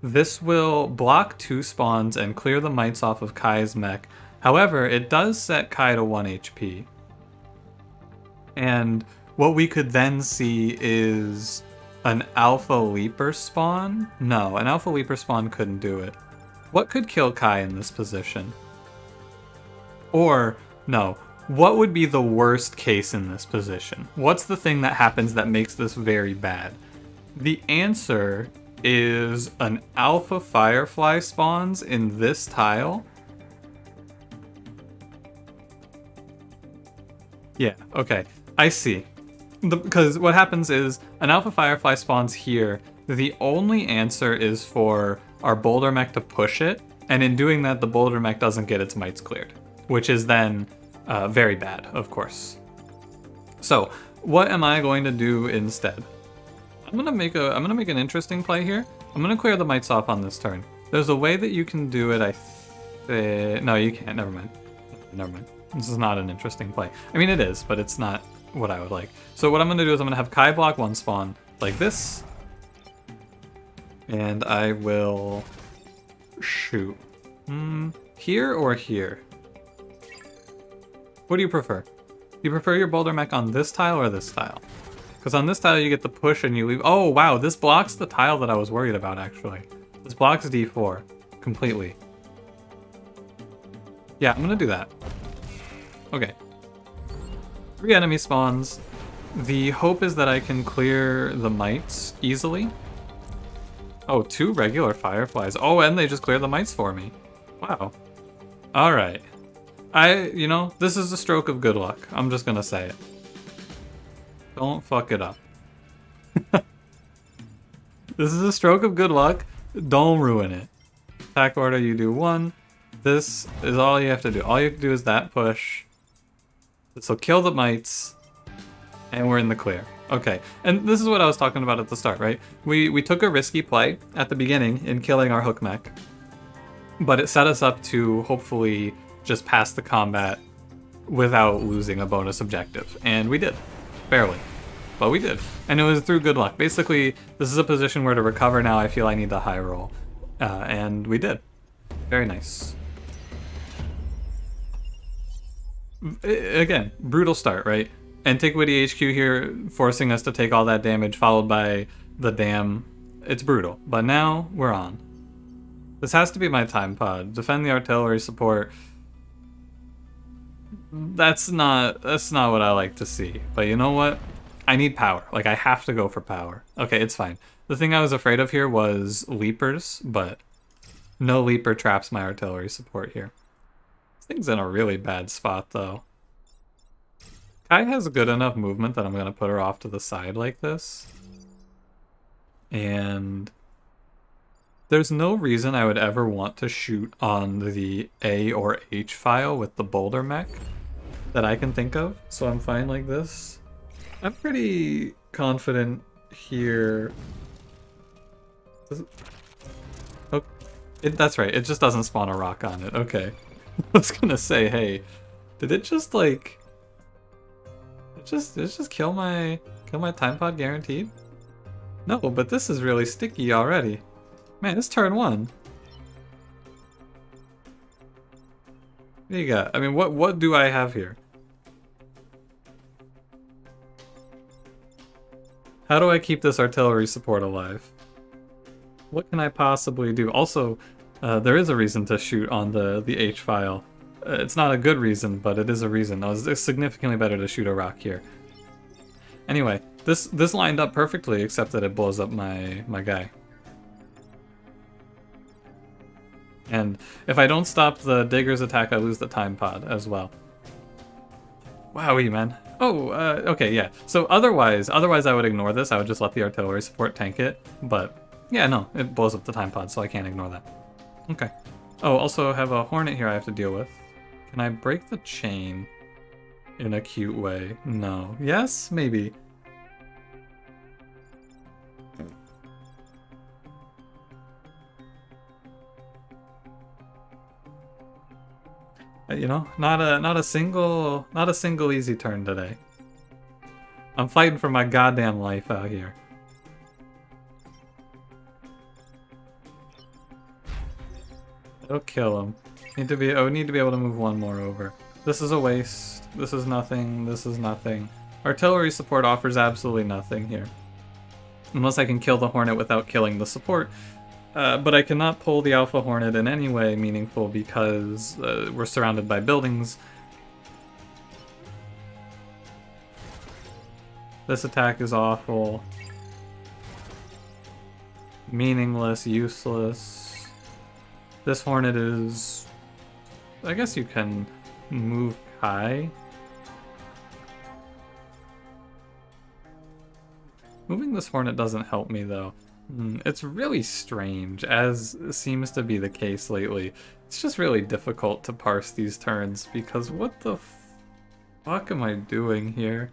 This will block 2 spawns and clear the mites off of Kai's mech. However, it does set Kai to 1 HP. And what we could then see is an Alpha Leaper spawn? No, an Alpha Leaper spawn couldn't do it. What could kill Kai in this position? Or, no, what would be the worst case in this position? What's the thing that happens that makes this very bad? The answer is an Alpha Firefly spawns in this tile. Yeah, okay, I see. Because what happens is an Alpha Firefly spawns here. The only answer is for our Boulder Mech to push it, and in doing that, the Boulder Mech doesn't get its mites cleared, which is then very bad, of course. So, what am I going to do instead? I'm gonna make an interesting play here. I'm gonna clear the mites off on this turn. There's a way that you can do it. No, you can't. Never mind. Never mind. This is not an interesting play. I mean, it is, but it's not what I would like. So what I'm going to do is I'm going to have Kai block 1 spawn like this, and I will shoot. Here or here? What do you prefer? Do you prefer your Boulder Mech on this tile or this tile? Because on this tile you get the push and you leave... Oh wow, this blocks the tile that I was worried about actually. This blocks D4 completely. Yeah, I'm going to do that. Okay. 3 enemy spawns. The hope is that I can clear the mites easily. Oh, 2 regular fireflies. Oh, and they just cleared the mites for me. Wow. Alright. You know, this is a stroke of good luck. I'm just gonna say it. Don't fuck it up. This is a stroke of good luck. Don't ruin it. Attack order, you do 1. This is all you have to do. All you have to do is that push. This will kill the mites, and we're in the clear. Okay, and this is what I was talking about at the start, right? We took a risky play at the beginning in killing our hook mech, but it set us up to hopefully just pass the combat without losing a bonus objective. And we did. Barely. But we did. And it was through good luck. Basically, this is a position where to recover now I feel I need the high roll. And we did. Very nice. Again, brutal start, right? Antiquity HQ here forcing us to take all that damage, followed by the dam. It's brutal. But now, we're on. This has to be my time pod. Defend the artillery support. That's not what I like to see. But you know what? I need power. Like, I have to go for power. Okay, it's fine. The thing I was afraid of here was leapers, but no leaper traps my artillery support here. This thing's in a really bad spot, though. Kai has good enough movement that I'm going to put her off to the side like this. And There's no reason I would ever want to shoot on the A or H file with the boulder mech that I can think of, so I'm fine like this. I'm pretty confident here. Oh, that's right, it just doesn't spawn a rock on it. Okay. I was gonna say, hey, did it just like... Did it just kill my time pod guaranteed? No, but this is really sticky already. Man, it's turn 1. What do you got? I mean, what do I have here? How do I keep this artillery support alive? What can I possibly do? Also, there is a reason to shoot on the H file. It's not a good reason, but it is a reason. It's significantly better to shoot a rock here. Anyway, this lined up perfectly, except that it blows up my guy. And if I don't stop the digger's attack, I lose the time pod as well. Wowie, man. Oh, okay, yeah. So otherwise I would ignore this. I would just let the artillery support tank it. But yeah, no, it blows up the time pod, so I can't ignore that. Okay. Oh, also have a hornet here I have to deal with. Can I break the chain in a cute way? No. Yes? Maybe. You know, not a single easy turn today. I'm fighting for my goddamn life out here. It'll kill him. Need to be able to move one more over. This is a waste. This is nothing. This is nothing. Artillery support offers absolutely nothing here. Unless I can kill the hornet without killing the support. But I cannot pull the Alpha Hornet in any way meaningful because we're surrounded by buildings. This attack is awful. Meaningless, useless. This Hornet is... I guess you can move high. Moving this Hornet doesn't help me though. It's really strange, as seems to be the case lately. It's just really difficult to parse these turns, because what the fuck am I doing here?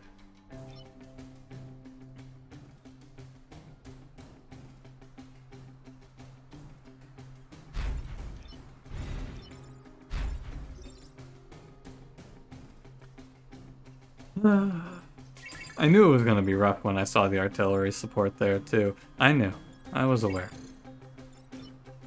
I knew it was going to be rough when I saw the artillery support there, too. I knew. I was aware.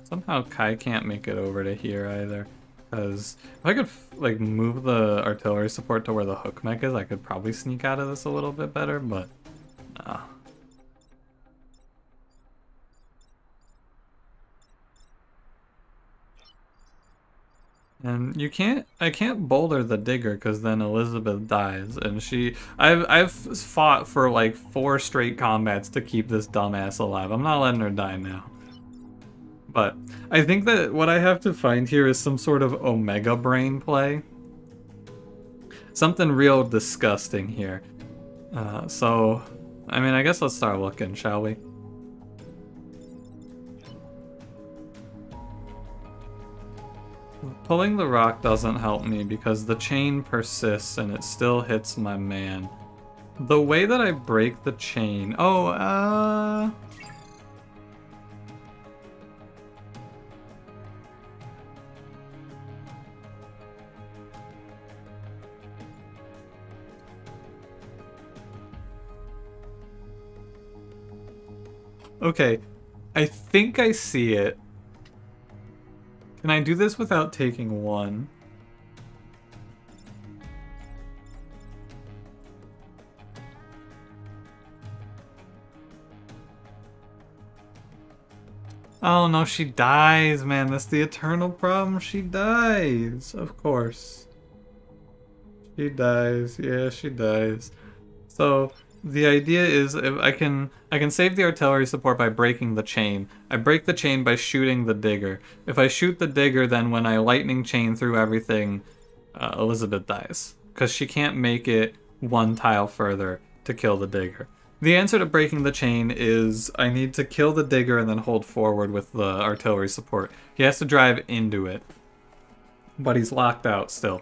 Somehow Kai can't make it over to here either. Because if I could, like, move the artillery support to where the hook mech is, I could probably sneak out of this a little bit better, but... nah. And I can't boulder the digger because then Elizabeth dies, and I've fought for like 4 straight combats to keep this dumbass alive. I'm not letting her die now. But I think that what I have to find here is some sort of Omega Brain play. Something real disgusting here. So, I mean, I guess let's start looking, shall we? Pulling the rock doesn't help me because the chain persists and it still hits my man. The way that I break the chain... Oh, okay, I think I see it. Can I do this without taking 1? Oh no, she dies, man. That's the eternal problem. She dies. Of course. She dies. Yeah, she dies. So... the idea is if I can save the artillery support by breaking the chain. I break the chain by shooting the digger. If I shoot the digger, then when I lightning chain through everything, Elizabeth dies. Because she can't make it 1 tile further to kill the digger. The answer to breaking the chain is I need to kill the digger and then hold forward with the artillery support. He has to drive into it. But he's locked out still.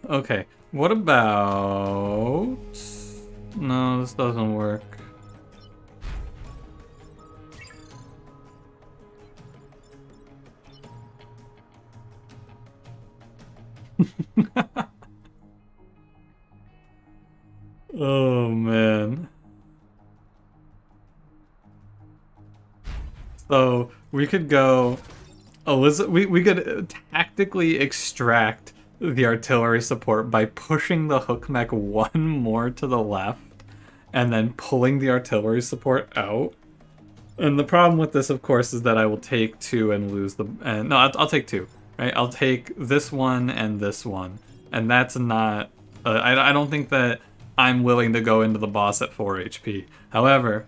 Okay, what about... No, this doesn't work. Oh, man. So, we could go... we could tactically extract the artillery support by pushing the hook mech one more to the left and then pulling the artillery support out. And the problem with this, of course, is that I will take 2 and lose the... no, I'll take 2, right? I'll take this one and this one. And that's not... I don't think that I'm willing to go into the boss at 4 HP. However,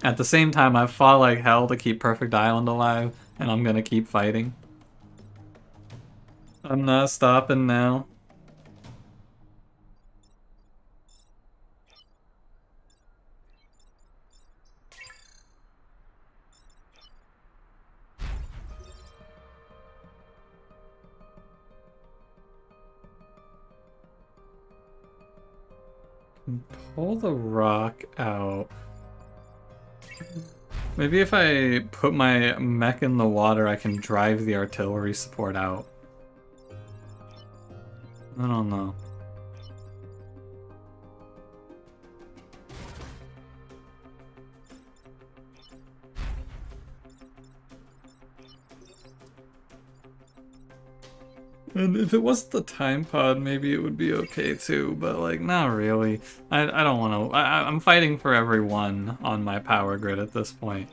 at the same time, I've fought like hell to keep Perfect Island alive, and I'm gonna keep fighting. I'm not stopping now. Pull the rock out. Maybe if I put my mech in the water, I can drive the artillery support out. I don't know. And if it wasn't the time pod, maybe it would be okay too, but like, not really. I don't want to. I'm fighting for everyone on my power grid at this point.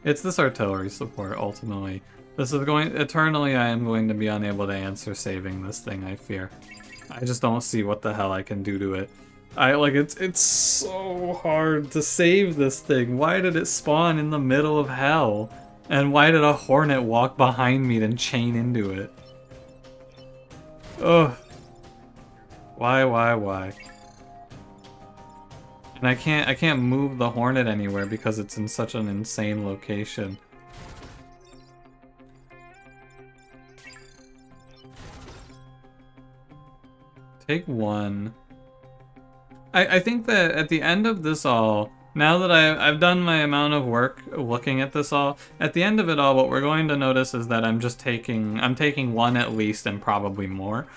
It's this artillery support, ultimately. This is going... Eternally, I am going to be unable to answer saving this thing, I fear. I just don't see what the hell I can do to it. It's so hard to save this thing. Why did it spawn in the middle of hell? And why did a hornet walk behind me and chain into it? Ugh. Why? And I can't move the hornet anywhere because it's in such an insane location. Take 1. I think that at the end of this all, now that I've done my amount of work looking at this all, at the end of it all, what we're going to notice is that I'm taking 1 at least and probably more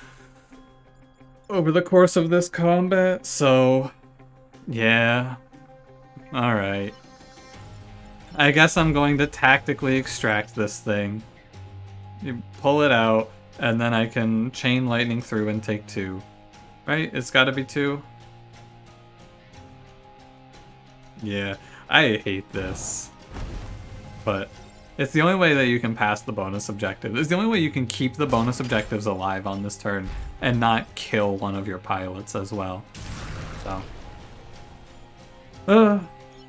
over the course of this combat, so yeah. Alright. I guess I'm going to tactically extract this thing. You pull it out, and then I can chain lightning through and take 2. Right? It's gotta be 2. Yeah, I hate this. But it's the only way that you can pass the bonus objective. It's the only way you can keep the bonus objectives alive on this turn and not kill one of your pilots as well. So.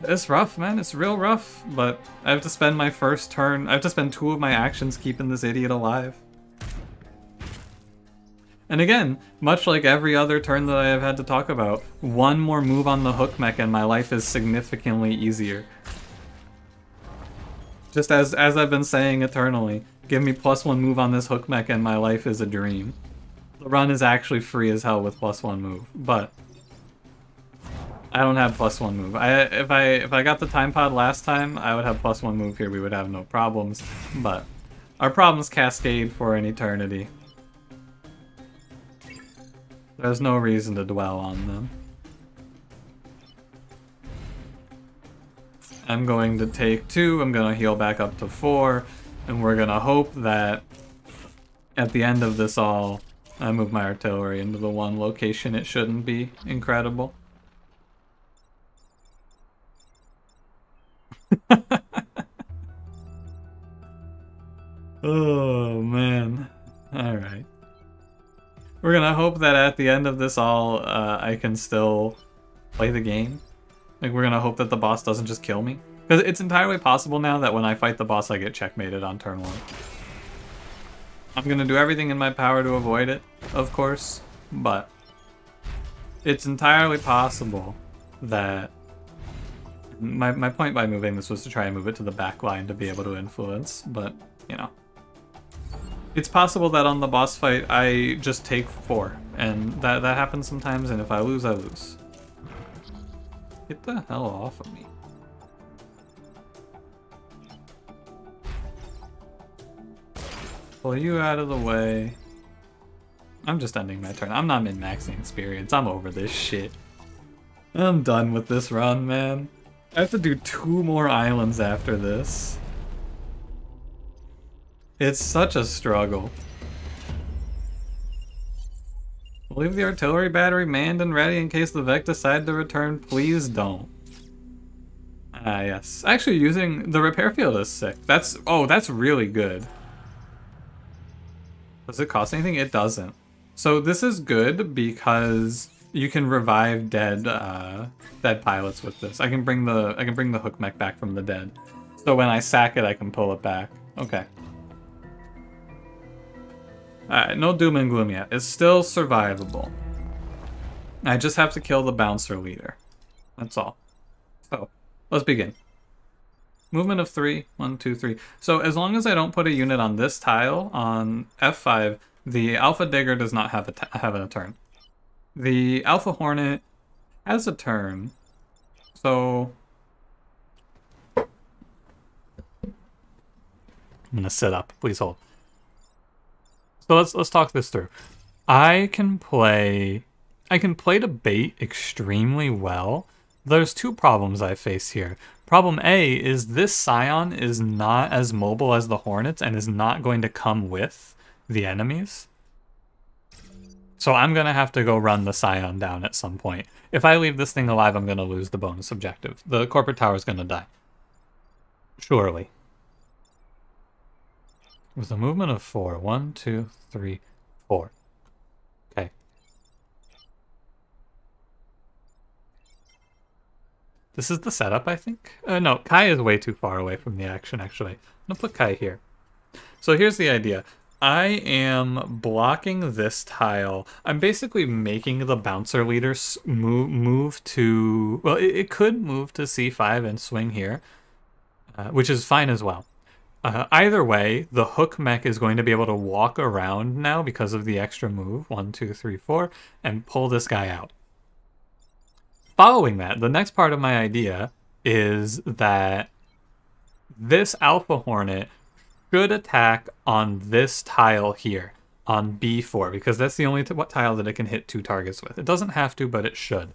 It's rough, man. It's real rough. But I have to spend my first turn... I have to spend 2 of my actions keeping this idiot alive. And again, much like every other turn that I have had to talk about, 1 more move on the hook mech and my life is significantly easier. Just as I've been saying eternally, give me +1 move on this hook mech and my life is a dream. The run is actually free as hell with +1 move, but I don't have +1 move. If I got the time pod last time, I would have +1 move here, we would have no problems, but our problems cascade for an eternity. There's no reason to dwell on them. I'm going to take 2, I'm going to heal back up to 4, and we're going to hope that at the end of this all, I move my artillery into the one location it shouldn't be. Incredible. Oh, man. Alright. We're gonna hope that at the end of this all, I can still play the game. Like, we're gonna hope that the boss doesn't just kill me. Because it's entirely possible now that when I fight the boss, I get checkmated on turn 1. I'm gonna do everything in my power to avoid it, of course, but It's entirely possible that my point by moving this was to try and move it to the back line to be able to influence, but, you know. It's possible that on the boss fight I just take 4, and that happens sometimes, and if I lose, I lose. Get the hell off of me. Pull you out of the way. I'm just ending my turn. I'm not min-maxing experience. I'm over this shit. I'm done with this run, man. I have to do 2 more islands after this. It's such a struggle. Leave the artillery battery manned and ready in case the Vec decide to return. Please don't. Ah, yes. Actually, using the repair field is sick. That's really good. Does it cost anything? It doesn't. So this is good because you can revive dead pilots with this. I can bring the hook mech back from the dead. So when I sack it, I can pull it back. Okay. Alright, no doom and gloom yet. It's still survivable. I just have to kill the bouncer leader. That's all. So, let's begin. Movement of 3. 1, 2, 3. So as long as I don't put a unit on this tile, on F5, the Alpha Digger does not have a turn. The Alpha Hornet has a turn. So I'm gonna sit up. Please hold. So let's talk this through. I can play to bait extremely well. There's 2 problems I face here. Problem A is this Scion is not as mobile as the Hornets and is not going to come with the enemies. So I'm going to have to go run the Scion down at some point. If I leave this thing alive, I'm going to lose the bonus objective. The corporate tower is going to die. Surely. With a movement of 4. 1, 2, 3, 4. Okay. This is the setup, I think? No, Kai is way too far away from the action, actually. I'm going to put Kai here. So here's the idea. I am blocking this tile. I'm basically making the bouncer leader move to... Well, it could move to C5 and swing here, which is fine as well. Either way, the hook mech is going to be able to walk around now because of the extra move, 1, 2, 3, 4, and pull this guy out. Following that, the next part of my idea is that this Alpha Hornet should attack on this tile here, on B4, because that's the only tile that it can hit 2 targets with. It doesn't have to, but it should.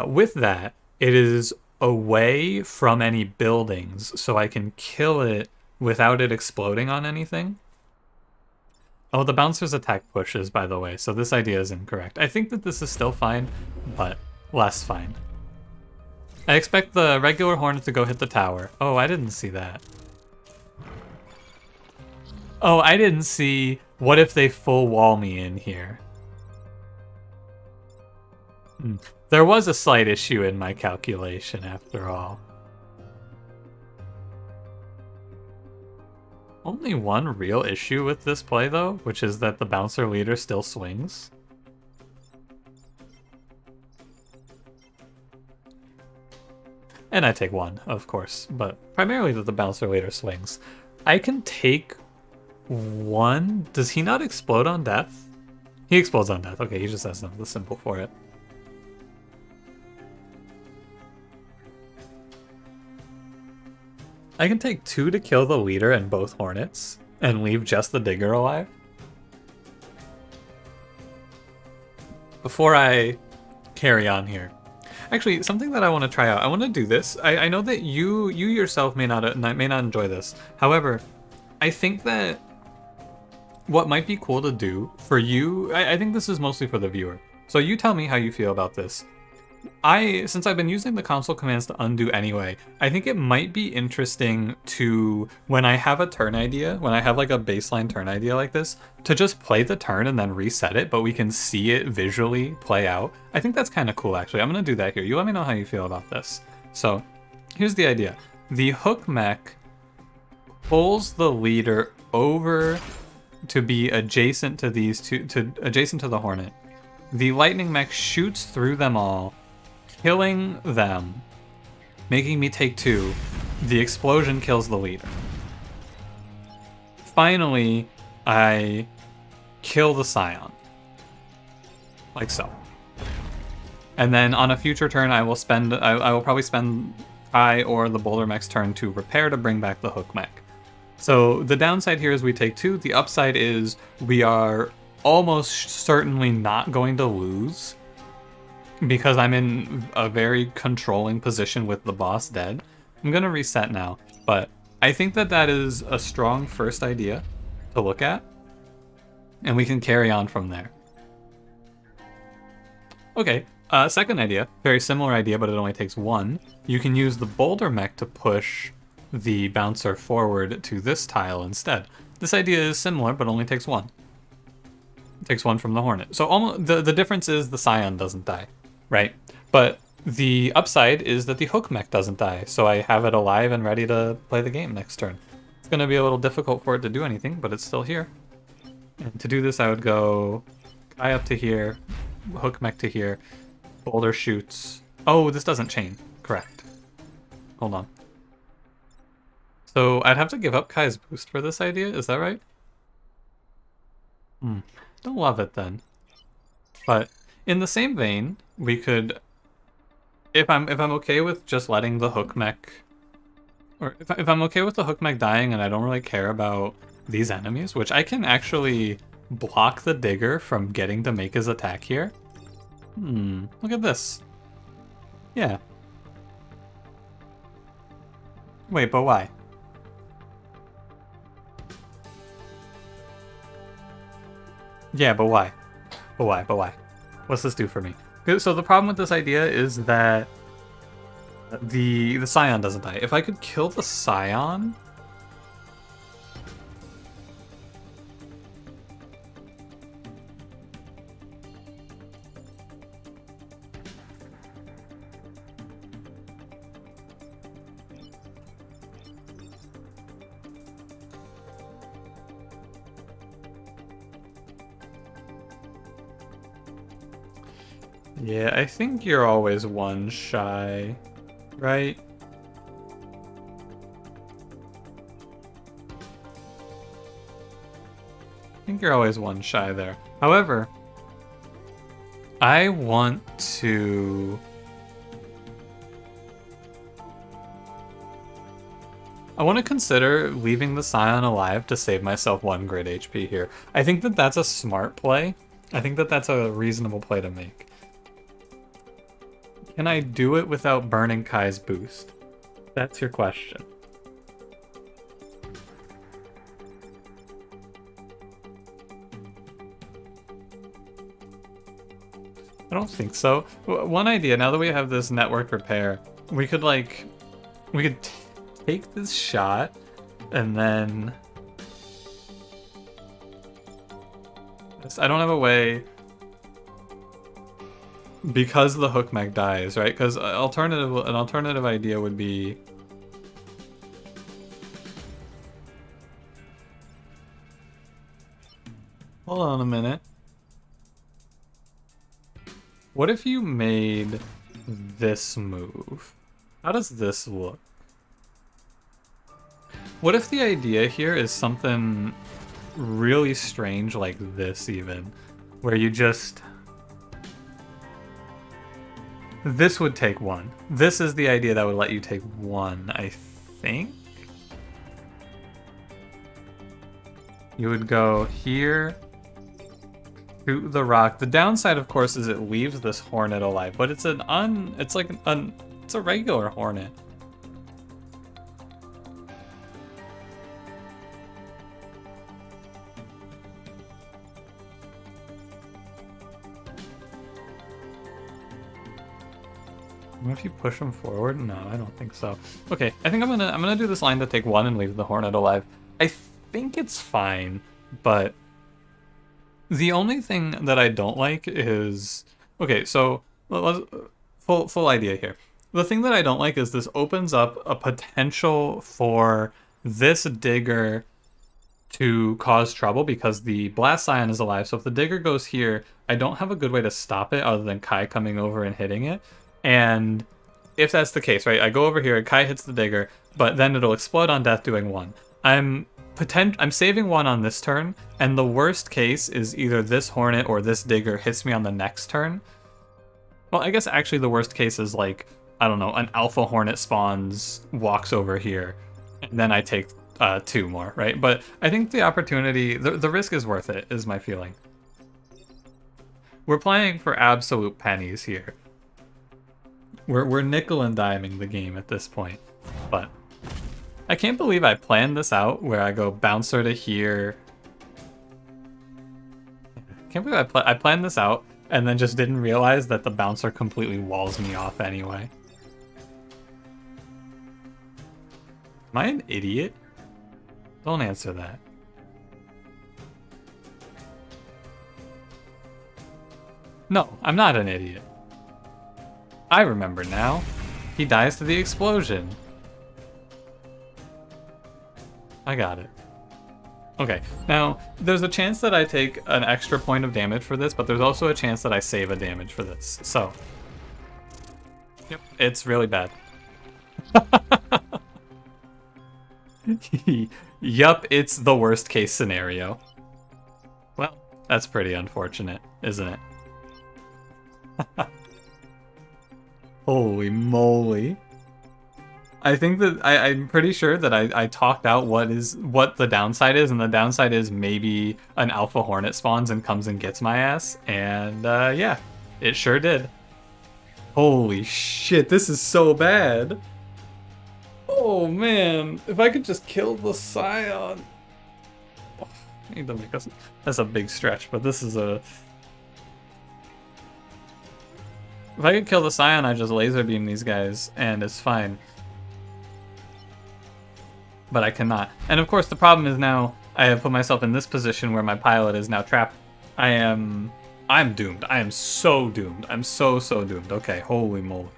With that, it is away from any buildings, so I can kill it without it exploding on anything. Oh, the bouncer's attack pushes, by the way, so this idea is incorrect. I think that this is still fine, but less fine. I expect the regular Hornet to go hit the tower. Oh, I didn't see that. Oh, I didn't see... What if they full wall me in here? There was a slight issue in my calculation, after all. Only one real issue with this play, though, which is that the bouncer leader still swings. And I take 1, of course, but primarily that the bouncer leader swings. I can take 1. Does he not explode on death? He explodes on death. Okay, he just has the symbol for it. I can take 2 to kill the leader and both Hornets, and leave just the Digger alive. Before I carry on here. Actually, something that I want to try out. I want to do this. I know that you yourself may not enjoy this. However, I think that what might be cool to do for you, I think this is mostly for the viewer. So you tell me how you feel about this. Since I've been using the console commands to undo anyway, I think it might be interesting to, when I have a turn idea, when I have like a baseline turn idea like this, to just play the turn and then reset it, but we can see it visually play out. I think that's kind of cool, actually. I'm going to do that here. You let me know how you feel about this. So here's the idea. The hook mech pulls the leader over to be adjacent to these two, adjacent to the Hornet. The lightning mech shoots through them all, killing them, making me take 2. The explosion kills the leader. Finally, I kill the Scion. Like so. And then on a future turn, I will probably spend Kai or the Boulder Mech's turn to repair to bring back the Hook Mech. So the downside here is we take 2. The upside is we are almost certainly not going to lose because I'm in a very controlling position with the boss dead. I'm going to reset now, but I think that that is a strong first idea to look at, and we can carry on from there. Okay, second idea, very similar idea, but it only takes 1. You can use the Boulder Mech to push the bouncer forward to this tile instead. This idea is similar, but only takes 1. It takes 1 from the Hornet. So almost the difference is the Scion doesn't die, right? But the upside is that the Hook Mech doesn't die, so I have it alive and ready to play the game next turn. It's going to be a little difficult for it to do anything, but it's still here. And to do this, I would go Kai up to here, Hook Mech to here, Boulder shoots. Oh, this doesn't chain. Correct. Hold on. So I'd have to give up Kai's boost for this idea, is that right? Don't love it then. But in the same vein, we could, if I'm okay with just letting the Hook Mech, or if I'm okay with the Hook Mech dying and I don't really care about these enemies, which I can actually block the Digger from getting to make his attack here. Look at this. Yeah. Wait, but why? Yeah, but why? But why? But why? What's this do for me? So the problem with this idea is that the Scion doesn't die. If I could kill the Scion... Yeah, I think you're always 1 shy, right? I think you're always 1 shy there. However, I want to... I want to consider leaving the Scion alive to save myself 1 grid HP here. I think that that's a smart play. I think that that's a reasonable play to make. Can I do it without burning Kai's boost? That's your question. I don't think so. One idea, now that we have this network repair, we could take this shot and then... I don't have a way... Because the Hook Mech dies, right? Because an alternative idea would be... Hold on a minute. What if you made this move? How does this look? What if the idea here is something really strange like this even? Where you just... This would take 1. This is the idea that would let you take 1, I think. You would go here, shoot the rock. The downside, of course, is it leaves this Hornet alive, but it's it's a regular Hornet. What if you push him forward? No, I don't think so. Okay, I think I'm gonna do this line to take 1 and leave the Hornet alive. I think it's fine, but the only thing that I don't like is... Okay, so full idea here. The thing that I don't like is this opens up a potential for this Digger to cause trouble because the Blast Scion is alive. So if the Digger goes here, I don't have a good way to stop it other than Kai coming over and hitting it. And if that's the case, right, I go over here, Kai hits the Digger, but then it'll explode on death doing 1. I'm saving 1 on this turn, and the worst case is either this Hornet or this Digger hits me on the next turn. Well, I guess actually the worst case is like, I don't know, an Alpha Hornet spawns, walks over here, and then I take 2 more, right? But I think the opportunity, the risk is worth it, is my feeling. We're playing for absolute pennies here. We're nickel and diming the game at this point, but I can't believe I planned this out where I go bouncer to here. Can't believe I planned this out and then just didn't realize that the bouncer completely walls me off anyway. Am I an idiot? Don't answer that. No, I'm not an idiot. I remember now. He dies to the explosion. I got it. Okay, now, there's a chance that I take an extra point of damage for this, but there's also a chance that I save a damage for this, so. Yep, it's really bad. Yup, it's the worst case scenario. Well, that's pretty unfortunate, isn't it? Holy moly. I think that I'm pretty sure that I talked out what the downside is, and the downside is maybe an Alpha Hornet spawns and comes and gets my ass, and yeah, it sure did. Holy shit, this is so bad. Oh man, if I could just kill the Scion. I need to make us. That's a big stretch, but this is a. If I could kill the Scion, I just laser beam these guys, and it's fine. But I cannot. And of course, the problem is now I have put myself in this position where my pilot is now trapped. I'm doomed. I am so doomed. I'm so doomed. Okay, holy moly.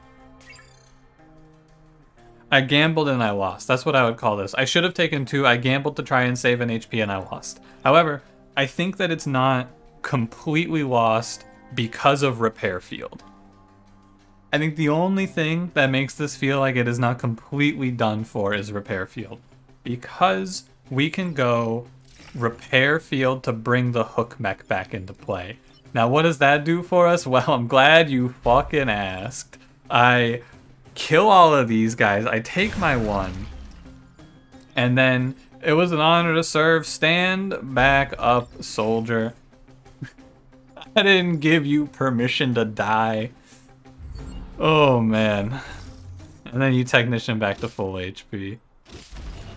I gambled and I lost. That's what I would call this. I should have taken 2. I gambled to try and save an HP and I lost. However, I think that it's not completely lost because of Repair Field. I think the only thing that makes this feel like it is not completely done for is Repair Field. Because we can go Repair Field to bring the hook mech back into play. Now what does that do for us? Well, I'm glad you fucking asked. I kill all of these guys, I take my 1, and then it was an honor to serve. Stand back up, soldier. I didn't give you permission to die. Oh man. And then you technician back to full HP.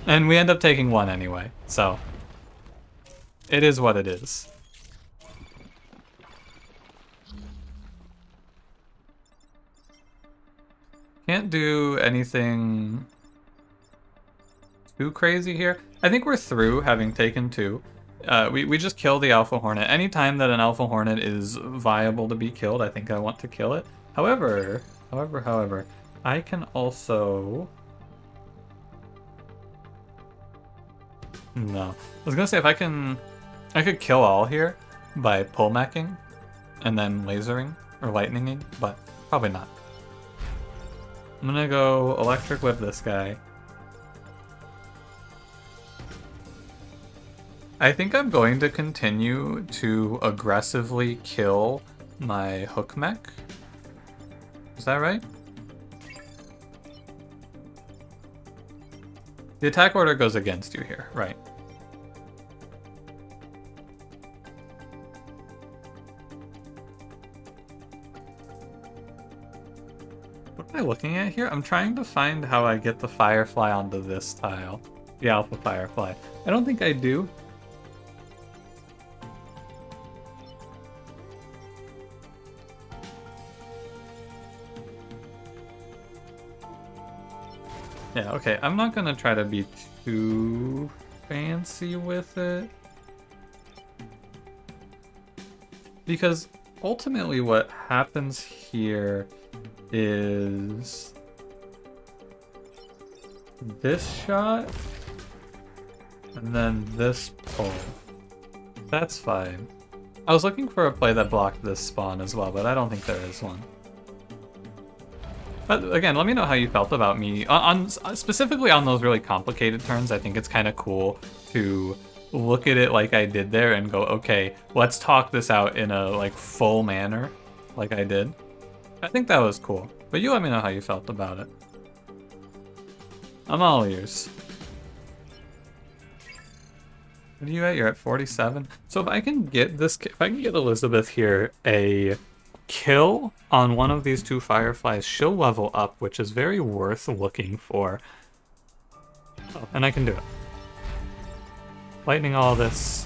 And we end up taking 1 anyway, so it is what it is. Can't do anything too crazy here. I think we're through having taken 2. We just kill the Alpha Hornet. Anytime that an Alpha Hornet is viable to be killed, I think I want to kill it. However, I can also... No. I was gonna say, if I could kill all here by pull meching and then lasering or lightninging, but probably not. I'm gonna go electric whip this guy. I think I'm going to continue to aggressively kill my hook mech. Is that right? The attack order goes against you here, right? What am I looking at here? I'm trying to find how I get the Firefly onto this tile. The Alpha Firefly. I don't think I do. Yeah, okay, I'm not gonna try to be too fancy with it. Because ultimately what happens here is this shot And then this pull. That's fine. I was looking for a play that blocked this spawn as well, but I don't think there is one. But again, let me know how you felt about me. Specifically on those really complicated turns, I think it's kind of cool to look at it like I did there and go, okay, let's talk this out in a like full manner, like I did. I think that was cool. But you let me know how you felt about it. I'm all ears. What are you at? You're at 47. So if I can get this, if I can get Elizabeth here a kill on one of these two fireflies, she'll level up, which is very worth looking for. Oh, and I can do it. Lightning all this.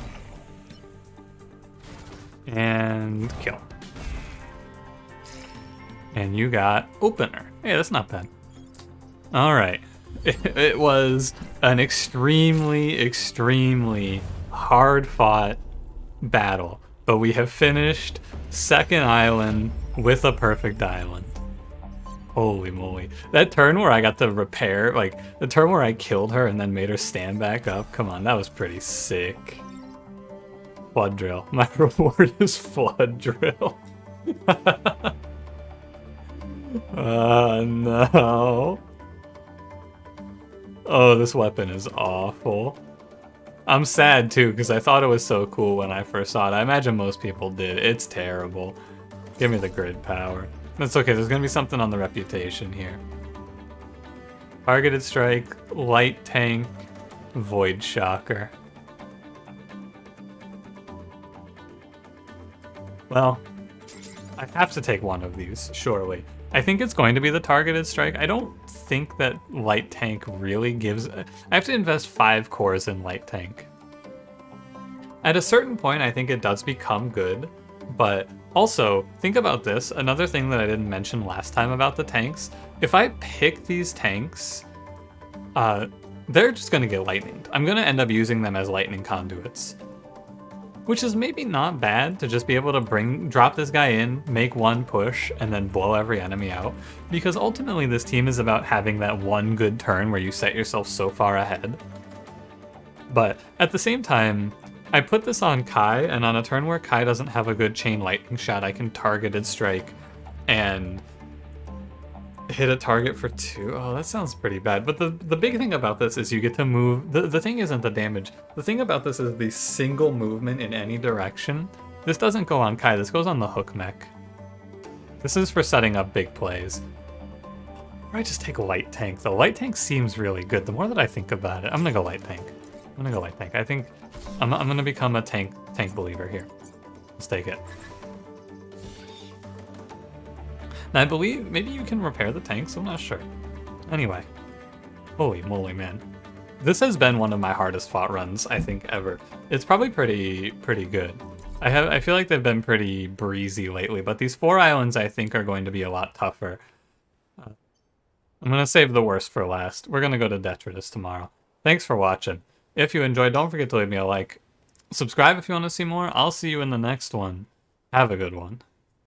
And kill. And you got opener. Hey, that's not bad. Alright. It was an extremely hard-fought battle, but we have finished second island with a perfect island. Holy moly. That turn where I got to repair, like, the turn where I killed her and then made her stand back up, come on, that was pretty sick. Flood drill. My reward is flood drill. No. Oh, this weapon is awful. I'm sad too, because I thought it was so cool when I first saw it. I imagine most people did. It's terrible. Give me the grid power. That's okay, there's gonna be something on the reputation here. Targeted strike, light tank, void shocker. Well, I have to take one of these, surely. I think it's going to be the targeted strike. I don't think that light tank really gives... I have to invest 5 cores in light tank. At a certain point, I think it does become good, but also, think about this. Another thing that I didn't mention last time about the tanks, if I pick these tanks, they're just going to get lightninged. I'm going to end up using them as lightning conduits. Which is maybe not bad to just be able to drop this guy in, make one push, and then blow every enemy out. Because ultimately this team is about having that one good turn where you set yourself so far ahead. But at the same time, I put this on Kai, and on a turn where Kai doesn't have a good chain lightning shot, I can targeted strike and hit a target for 2. Oh, that sounds pretty bad. But the big thing about this is you get to move. The thing isn't the damage. The thing about this is the single movement in any direction. This doesn't go on Kai. This goes on the hook mech. This is for setting up big plays. Or I just take light tank. The light tank seems really good. The more that I think about it, I'm gonna go light tank. I'm gonna go light tank. I think I'm gonna become a tank believer here. Let's take it. Now, I believe maybe you can repair the tanks, I'm not sure. Anyway, holy moly, man. This has been one of my hardest fought runs, I think, ever. It's probably pretty good. I feel like they've been pretty breezy lately, but these 4 islands I think are going to be a lot tougher. I'm gonna save the worst for last. We're gonna go to Detritus tomorrow. Thanks for watching. If you enjoyed, don't forget to leave me a like. Subscribe if you want to see more. I'll see you in the next one. Have a good one.